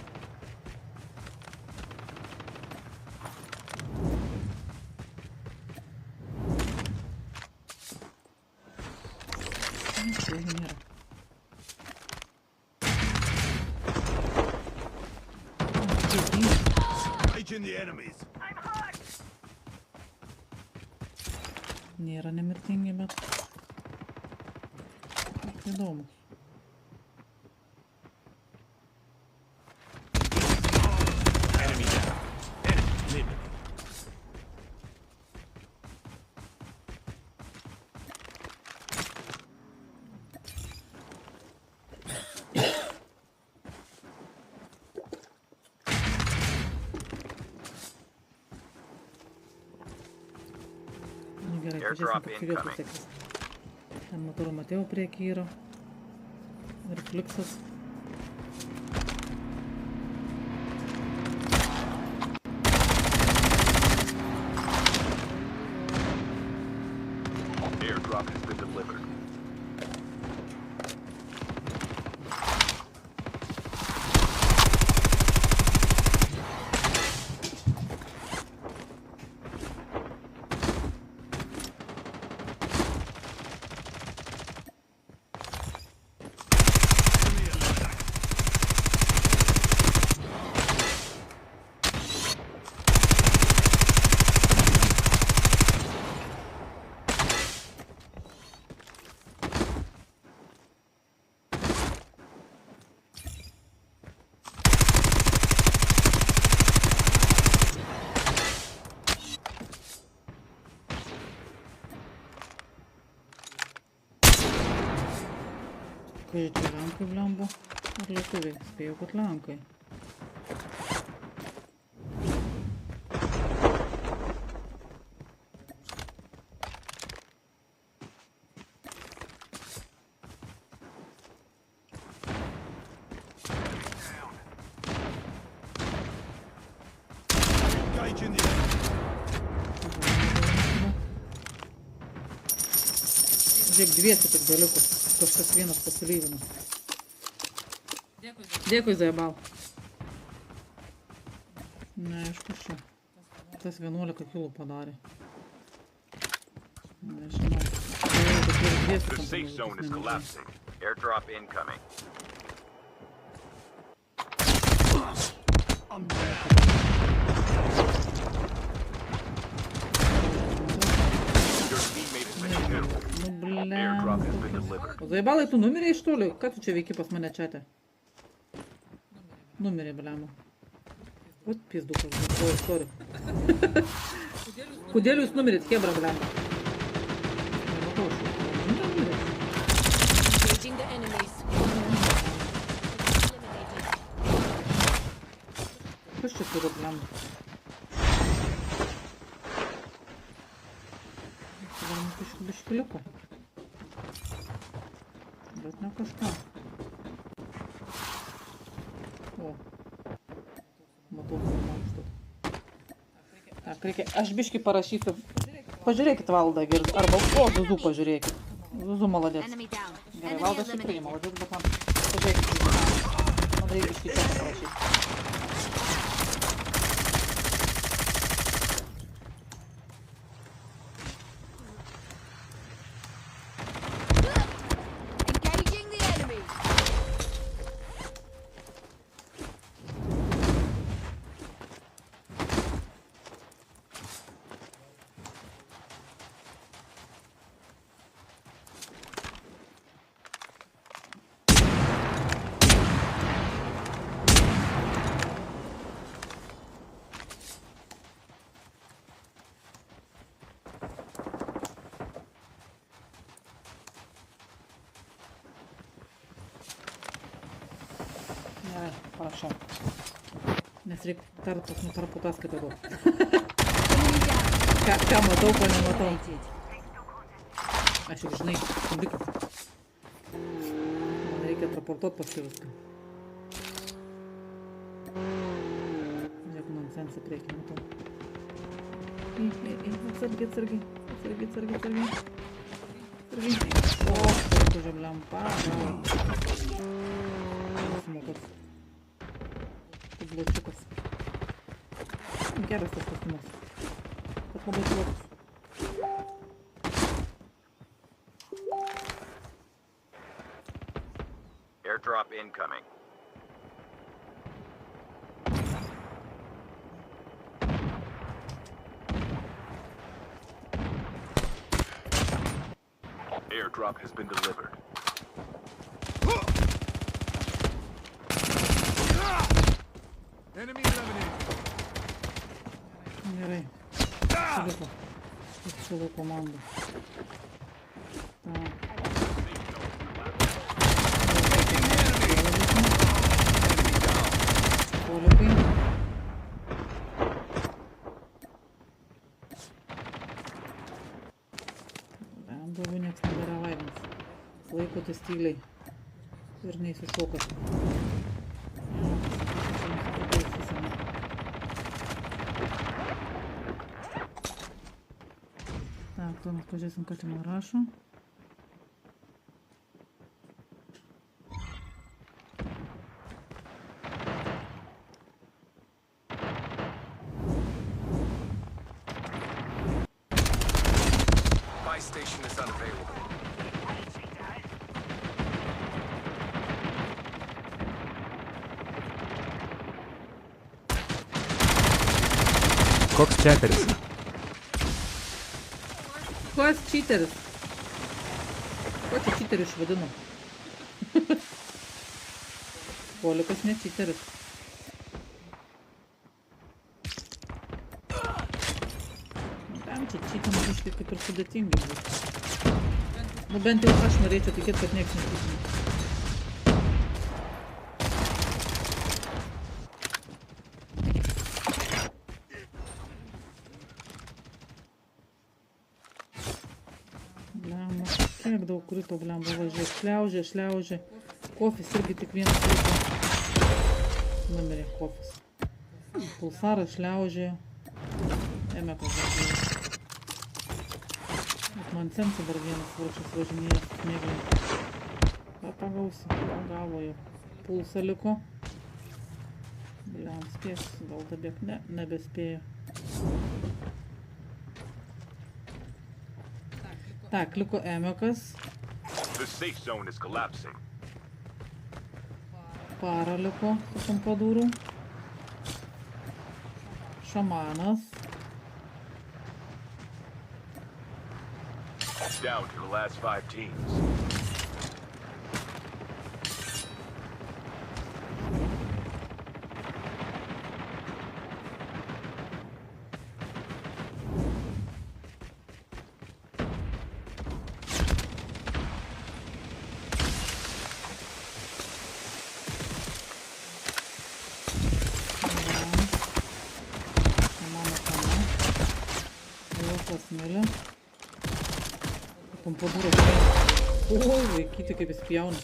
Tai nėra. Engaging the enemies. Nėra nemirtingi, bet įdomu. Enemy down. Enemy eliminated. Nu gerai, Airdrop pažiūrėsim, kaip turėtų incoming. sektis. Ten motorų Mateo prieky yra. Ir Fliksas. Airdrop has been delivered. Kai čia Lenkai blembo ar lietuviai? Spėjau, kad Lenkai. Engaging the enemies. Žiūrėk, dviesi tik beliko. Kažkas vienas pasilyvino. Dėkui, Zajabal. Neaišku, čia. Tas 11 kilų padarė. Nežinau. The safe zone is collapsing. Airdrop incoming. O zaibalai, tu numirė iš tolių? Ką tu čia veiki pas mane čiate? Numirė, bliamo. Vat pizdukas, oi, sorry. Kodėl jūs numirėt, hebra, bliamo? Engaging the enemies. Kas čia turi, bliamo? Galima kažkaip biškiliuką. Bet ne kažką. O. Matau, mankštų. Tak, reikia, aš biškį parašysiu. Pažiūrėkit Valdą, arba, o, Zuzu pažiūrėkit. Zuzu maladės. Enemy down. Gerai, Enemy Valdas tikrai eliminated. maladės, bet man pažiūrėkit. Man reikia biškį čia parašyti. Engaging the enemies. Gerai, parašau. Nes reikia tarpas nutarpu ataskaitą daug. Ką matau, ko nematau. Aš jau žinai, skambikas. Man reikia atraportuot paskui viską. Žiūrėk, nonsensą priekį matau. Atsargiai. Atsargiai. O, tu žemliam pagal. Smokas. Kublačiukas. Geras tas kostiumas. Bet labai plotas. Airdrop incoming. Airdrop has been delivered. Enemy eliminated. Gerai. Susilu komandą. Tak. Polikai. Daugiau nieks nebėra laimės. Laikotis tyliai. Ir neįsišokas. Tak, tuomet pažiūrėsim, ką čia man rašo. Buy station is unavailable. Koks četeris? Kas čiteris? Ko čia čiteris išvadino? Polikas ne čiteris. Tam čia čitams biškai kaip ir sudėtingai bus. Nu bent jau aš norėčiau tikėti, kad nieks nečitins. Blemba, kiek daug krito, blemba, važiuoja. Šliaužia. Kofis irgi tik vienas krito. Numirė kofis. Pulsaras šliaužia. Emekas važiuoja. Man sensą dar vienas varčias važinėjas. Mėglim. Ką pagausi? Pagavo jau. Pulsą liko. Bliam, spės. Gal dabėg? Ne, nebespėjo. Tak, liko Emekas. The safe zone is collapsing. Para liko su kompadūru. Šamanas. Down to the last 5 teams. Pasmėlė. Pompadūras. O, vaikyti kaip jis pjauna.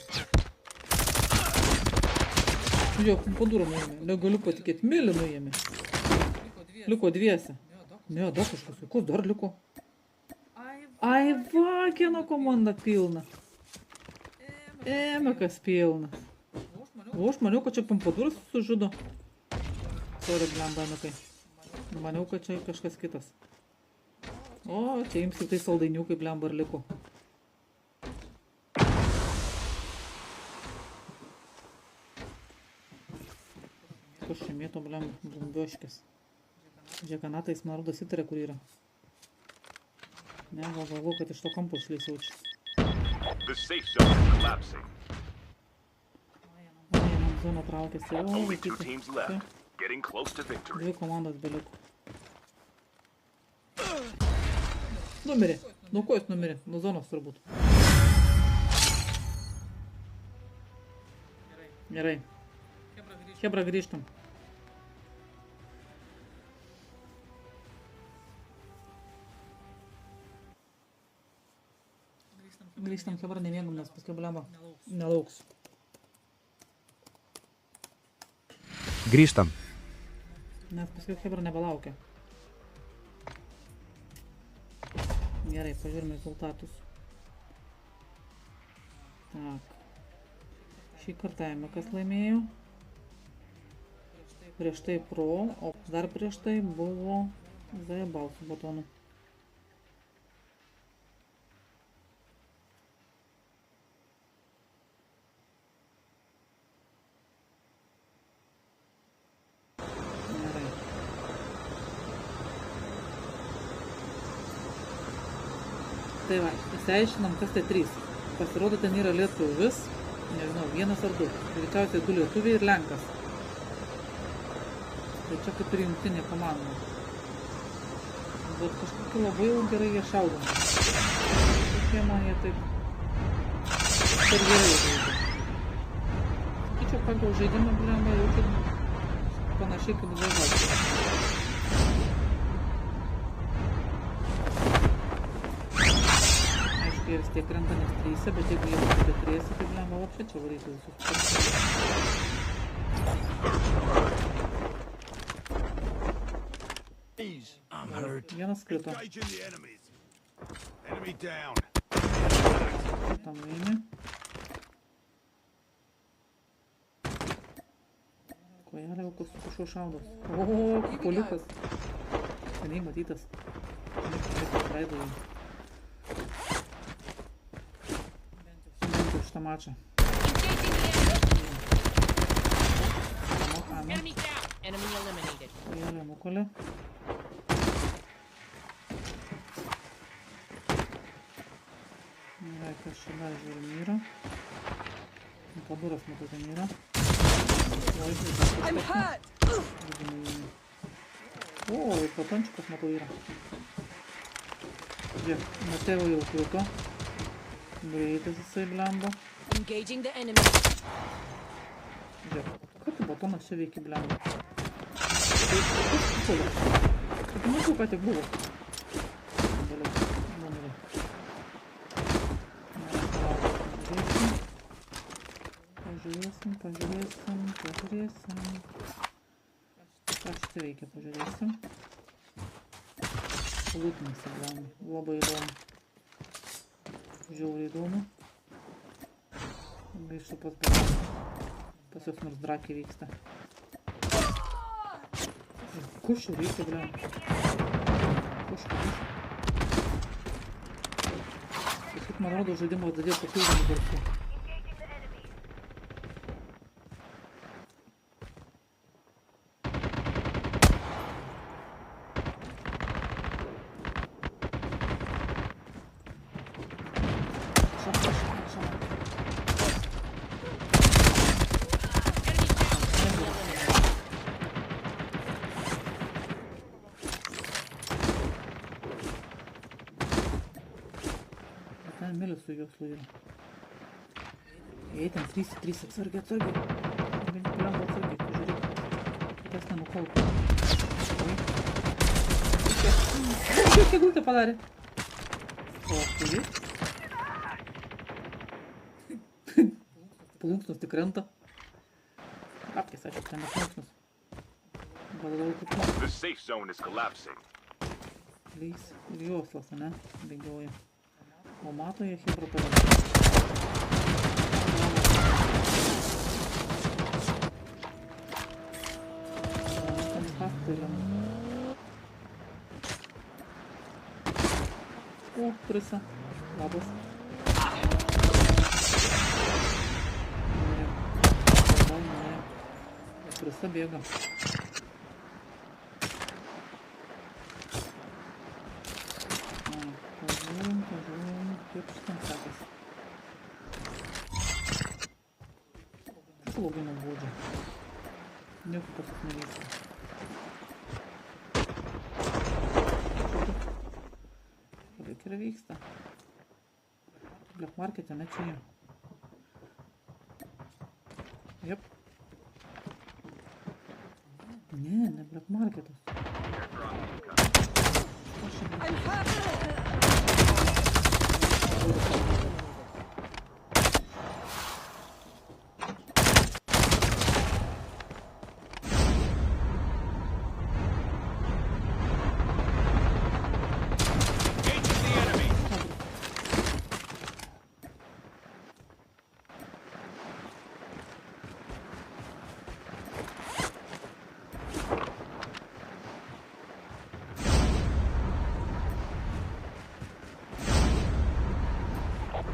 Jo, pompadūrą nuėmė. Negaliu patikėti. Mėlį nuėmė. Liko dviese. Ne, dar kažkas. Kur dar liko? Ai, va, kieno komanda pilna. Ėmekas pilnas. O, aš maniau, kad čia pompadūras sužudo. Sorry, blemba, emekai. Maniau, kad čia kažkas kitas. O, čia jums tik tai saldainiukai blemba ir liko. Kas čia mėto blemba, blambioškės. Žiūrėk, anatais marudas įtarė, kur yra. Ne, galvoju, kad iš to kampo išlės jaučiu. The safe zone is collapsing. Vienam zoną traukėsi. O, Only 2 vaikyti. teams left, getting close to victory. Dvi komandos beliko. Numirė. Nuo ko jis numirė? Nuo zonos turbūt. Gerai. Hebra grįžtam. Grįžtam Hebra, nemėgam, nes paskui blemba nelauks. Grįžtam. Nes paskui Hebra nebelaukia. Gerai, pažiūrime rezultatus. Tak. Šį kartą Emekas laimėjo. Prieš tai Pro, o dar prieš tai buvo Zajebal su batonu. Gerai. Tai va, įsiaiškinam, kas tai 3. Pasirodo, ten yra lietuvis, nežinau, 1 ar 2. Greičiausiai 2 lietuviai ir lenkas. Tai čia kaip ir jungtinė komanda. Bet kažkokie labai gerai jie šaudom. Tokie man jie taip per gerai žaidžia. Sakyčiau, pagal žaidimą blemba jaučiu panašiai kaip Zajebal. Jie vis tiek krenta nes 3, bet jeigu jie būtų 3, tai blemba vapšė čia varyti visus. I'm hurt. Vienas krito. Engaging the enemies. Enemy down. Tam laimi. Kojelė jau kur su kažkuo šaudos. O, poliukas. Seniai matytas. Raido jį. Šitą mačą. Enemy down. Enemy eliminated. Kojelė nukolė. Gerai, kas čia dar žiūrim yra. Padūras matau ten yra. I'm hurt. O, ir patončiukas matau yra. Žiūrėk, Mateo jau krito. Greitas jisai blemba. Engaging the enemy. Žiūrėk, ką tu batonas čia veiki blemba? Tai kas puolė? Kaip mačiau, ką tik buvo. Vėliau, numirė. Pažiūrėsim. Ką šitą veikia, pažiūrėsim. Lūtinis įdomu, labai įdomu. Žiauriai įdomu. Grįžtu pas blemba. Pas jos nors drakė vyksta. Kur čia reikia, blemba? Kažkaip man rodo žaidimo dadėjo papildomų garsų. Ten mėlis su jos laidu. Jei ten 3 atsargiai. Bent blemba atsargiai, pažiūrėk. Tas nenukalko. Kokia gultė padarė? O, kuri? Plunksnus tik krenta. Apkės, aišku, ten plunksnus. Galvoju, kaip nors. The safe zone is collapsing. Lys ir joslas, ne? Bėgioja. O mato jie Hebra padarė. Ten kaktelėm. O, prisa. Labas. Ne. Prisa bėga. Pažiūrim, kaip šitam sekasi. Kas labai nuobodžia. Nieko pas jis nevyksta. Kaip ir vyksta. Black Market'e, ne čia jau. Jep. Ne Black Market'as.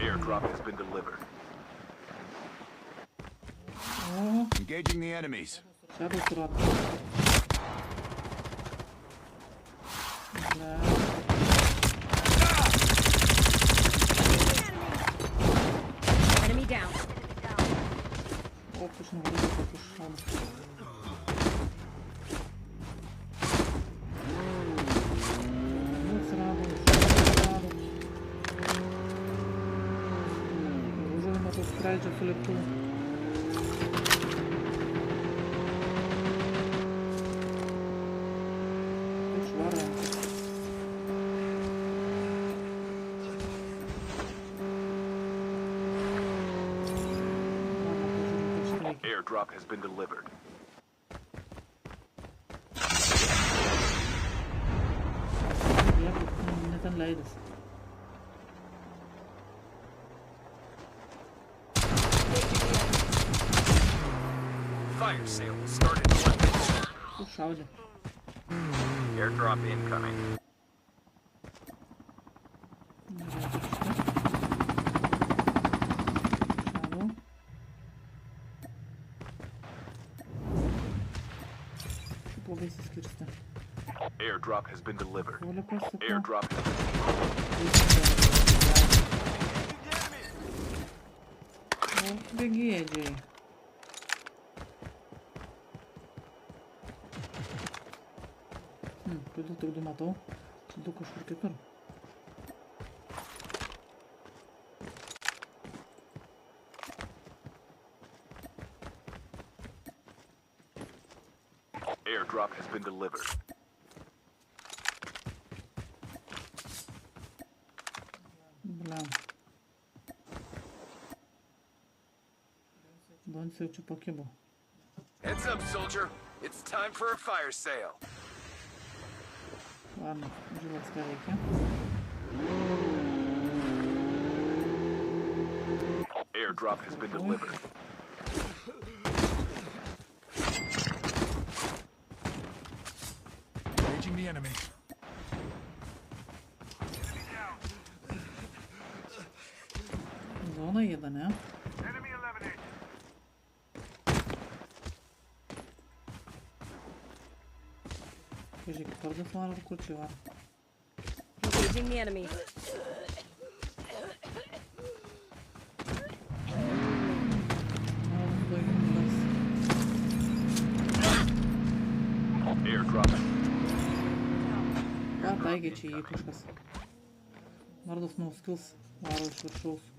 Airdrop has been delivered. O, Engaging the enemies. Shadow surat. Bля. Enemy down. O, aš nevažiu, kad iš šalia. Skraidžia su lėktuvu. Kaip švara. Airdrop has been delivered. Ne ten leidęs. Fire sale will start in 1 minute. Užšaudė. Airdrop incoming. Šaudau. Kaip labai įsiskirstė. Airdrop has been delivered. Puolė pasuko. Airdrop has been O, begėdžiai. Kodėl tik du matau? Du kažkur kitur. Airdrop has been delivered. Bliam. Bans jau čia pakibo. Heads up, soldier. It's time for a fire sale. Ладно, žilas ką reikia. Airdrop has been delivered. Engaging the enemies. Zona jėda, ne? Žiūrėk, pardas varo ar kur čia varo? Engaging the enemy. Airdrop. Va, taigi čia jį kažkas. Vardas nuskils, varo iš viršaus.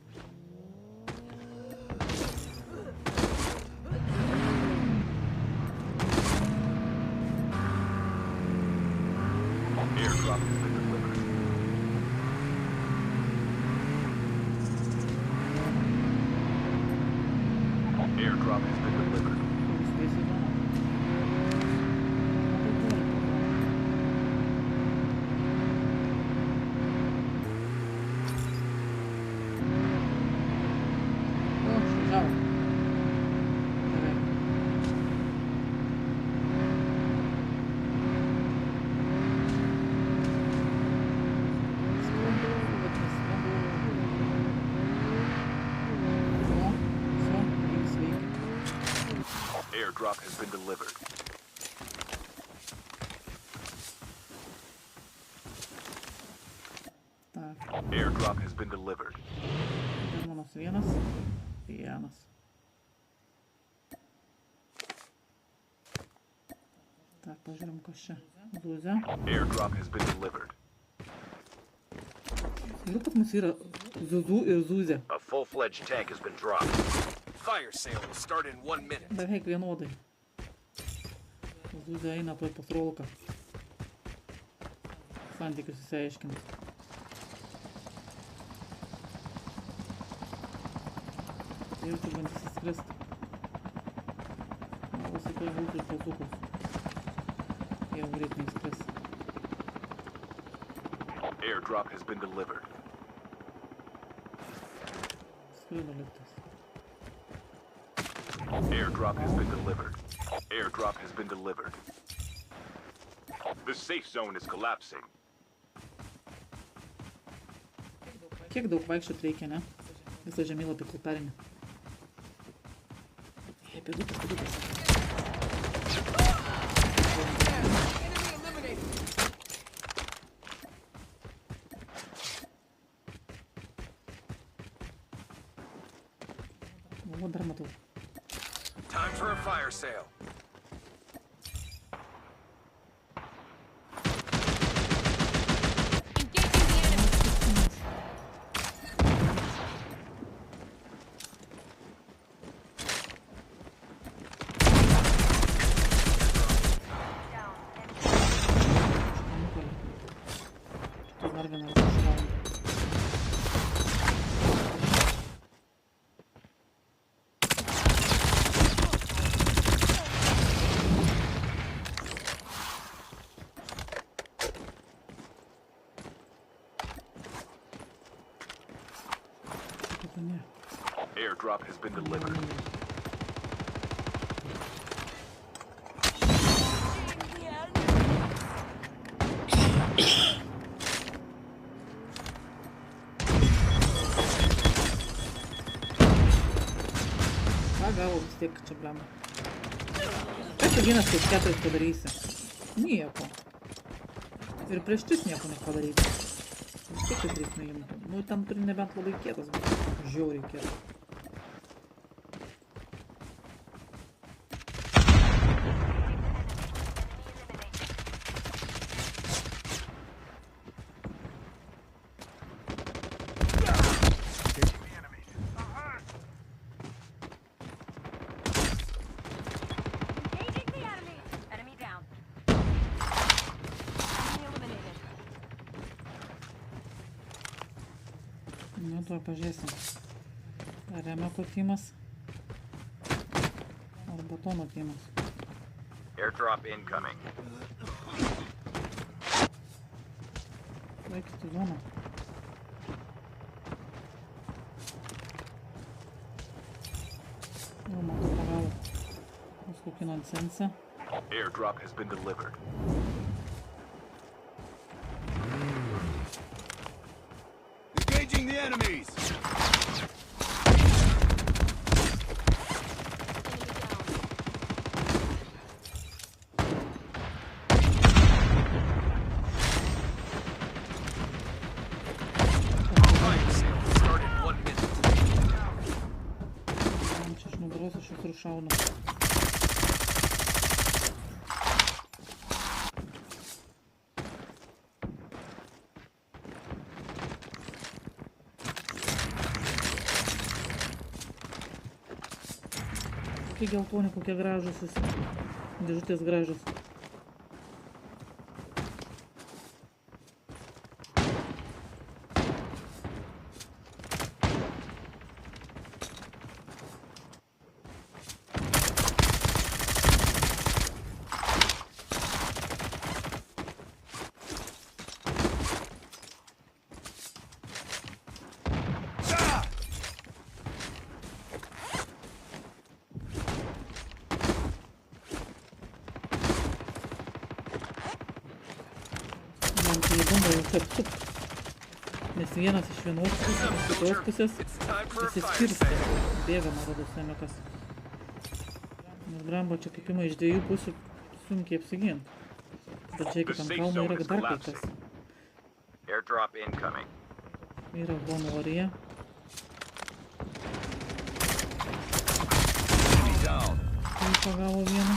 Airdrop has been delivered. Airdrop has been delivered. Spėsiu zoną. O, išvažiavo. Beveik. Skrendu, bet neskrendu. So, links veikia. Airdrop has been delivered. Tak, Airdrop has been delivered. demonas vienas. Vienas. Tak, pažiūrim, kas čia. Zuzė. Airdrop has been delivered. Žiūrėk, pas mus yra Zuzu ir Zuzė. A full-fledged tank has been dropped. Fire sale will start in 1 minute. Beveik vienodai. Zuzė eina tuoj pas Rolką. Santykius įsiaiškinti. Jau čia bandys įskrist. Gavosi tuoj būtų ir pasukus. Jau greit neįskris. Airdrop has been delivered. Skrido liftas. Airdrop has been delivered. Airdrop has been delivered. The safe zone is collapsing. Kiek daug vaikščiot reikia, ne? Visą žemėlapį kol perini. Pėdukas, pėdukas. O, dar matau. Time for a fire sale. Engaging the enemy. Šitas dar viena šauna. Šitą ne. Airdrop has been delivered. Ką gavo vis tiek čia blemba? Ką tu vienas kaip keturis padarysi? Nieko. Ir prieš tris nieko nepadarysi. Vis tiek tai 3 mm. Nu, ten turi nebent labai kietas, bet žiauriai kietas. Engaging the enemy. Enemy down. Enemy eliminated. Nu, tuoj pažiūrėsim. Ar Remeko timas? Ar Batono timas? Airdrop incoming. Laikyti zoną. Jau matau pagavo. Bus kokį nonsensą. Airdrop has been delivered. Engaging the enemies. Fire sale will start in 1 minute. Man čia iš nugaros aš visur šaunu. Kokie geltoni, kokie gražus visi. Dėžutės gražus. Man tai įdomu jau kaip sukt. Nes vienas iš vienos pusės, iš kitos pusės It's time for a fire įsiskirsta. sale. Bėga, man rodos, semikas. Nes brambo čia kaip ima iš dviejų pusių sunkiai apsigint. Bet žiūrėkit, ant kalno yra dar kai kas. Airdrop incoming. Yra honorija. Enemy down. Tai pagavo vieną.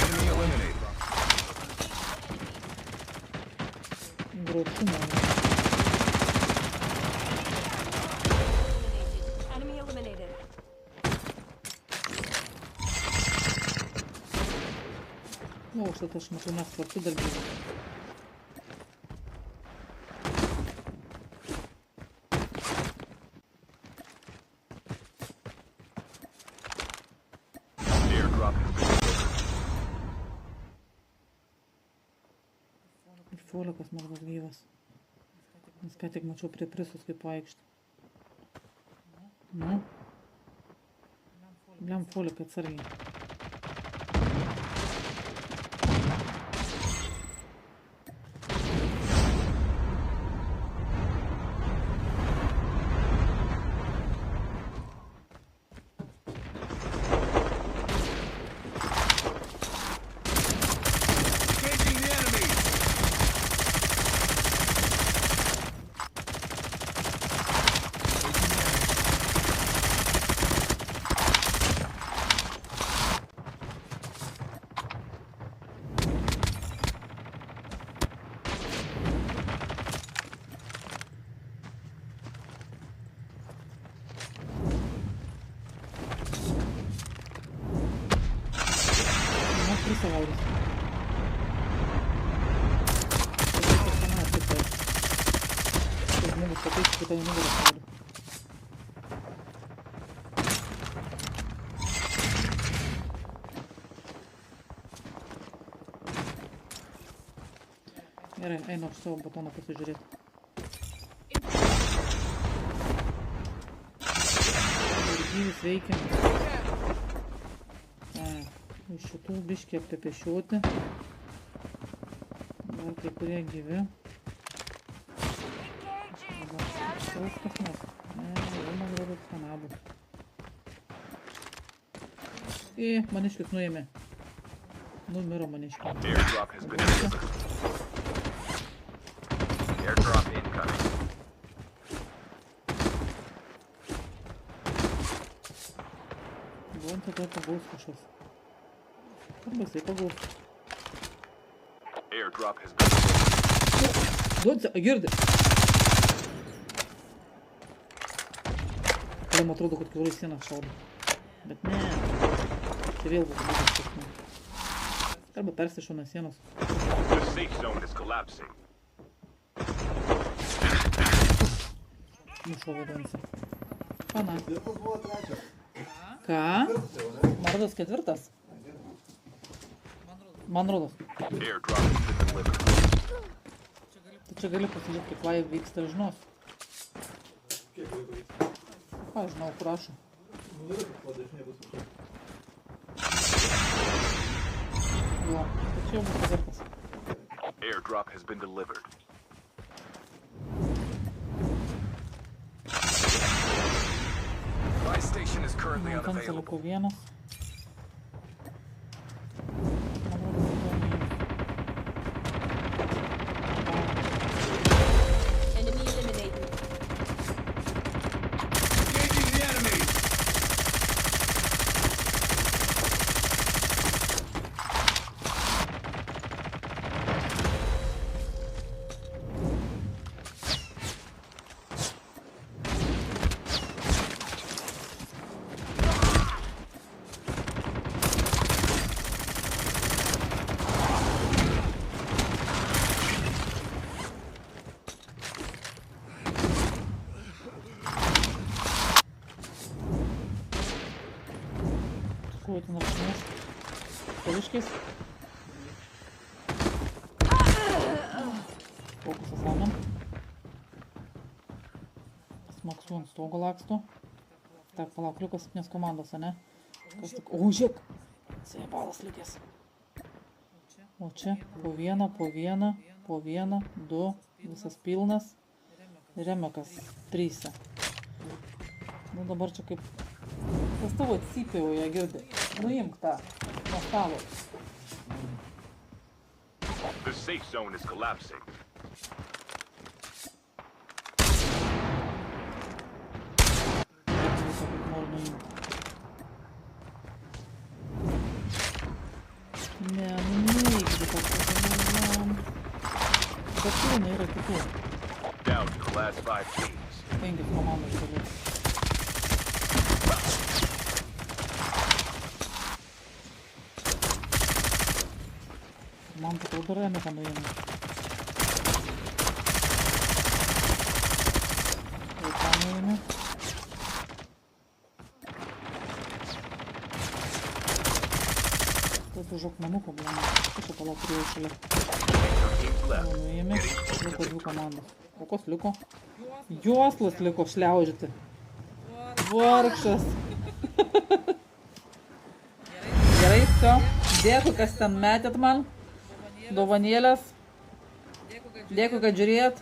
Enemy eliminated. Grobšumo. Enemy eliminated. O, šitą aš matau, mes kartu dar gyvą. Airdrop has been delivered. Ir folikas mažas gyvas. Nes ką tik mačiau prie prisus kaip vaikštą. Nu. Bliam foliką atsargiai. Engaging the enemy. Nu, prisavaudys. Tai personažas kaip tai. Tai žmogus pateikti, kai tau į nugarą saudo. Gerai, einu aš savo batoną pasižiūrėti. Gyvis veikia. Iš šitų biškį apipešiuoti. Dar kai kurie gyvi. Šaus kas nors. Jau man rodo kanabų. Maniškis nuėmė. Numiro maniškį. Airdrop has been delivered. Airdrop incoming. Buvom tada pagaus kažkas. Arba jisai pagaus. Airdrop has been delivered. Duodzi, girdi. Tada man atrodo, kad kiaurai sieną šaudo. Bet ne. Čia vėl būtų būtų skirtumai. Arba persišauna sienos. The safe zone is collapsing. Nušovė Densą. Pana. Ką? Man rodos ketvirtas. Man rodos. Airdrop has been delivered. Tu čia gali pasižiūrėti, kaip live vyksta ir žinos. Ką žinau, prašau. Jo, tai čia jau bus ketvirtas. Airdrop has been delivered. Buy station is currently Man ten unavailable. liko vienas. Man rodos, Enemy eliminated. Engaging the enemy. Kuo ten rašinės? Taviškis? Fokusas einam. Smaksu ant stogo laksto. Tak, palauk, liukas 7 komandos, ane? Kas tik... O, žiūrėk! Sėbalas likęs. O čia, po vieną, Po 1, 2, visas pilnas. Remekas 3. Nu dabar čia kaip... Tas tavo cypėjo, ją girdi. Nuimk tą nuo stalo. The safe zone is collapsing. Visą kaip noriu nuimti. Ne, neįgdi kažkokį. Bet pilna yra kitų. Down to the last 5 teams. 5 komandos galiu. Man pakalba Remeką nuėmė. Tai ką nuėmė? Tas už akmenų problema. Aš palauk turėjau šalia. Nuėmė. Liko 2 komandos. O kas liko? Juoslas liko šliaužyti. Vargšas. Gerai, viso. Dėkui, kas ten metėt man. Dovanėlės. Dėkui, kad žiūrėjot.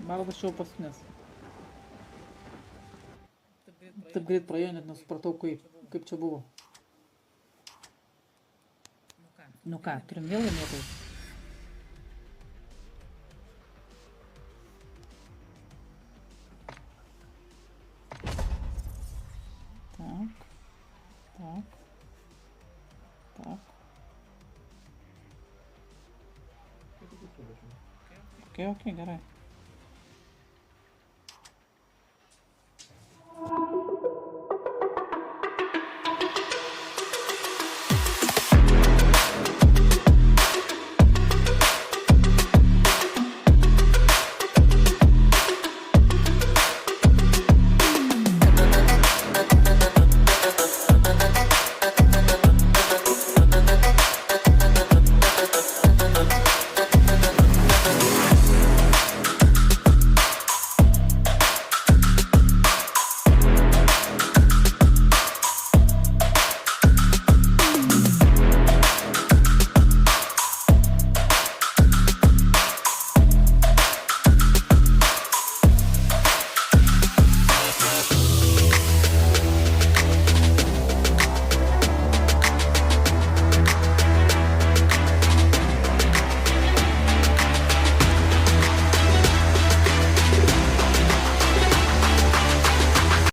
Bardas čia jau paskutinis. Taip greit praėjo, net nesupratau, kaip čia buvo. Nu ką, turim vėl laimėtojus. Tak. Ok, gerai.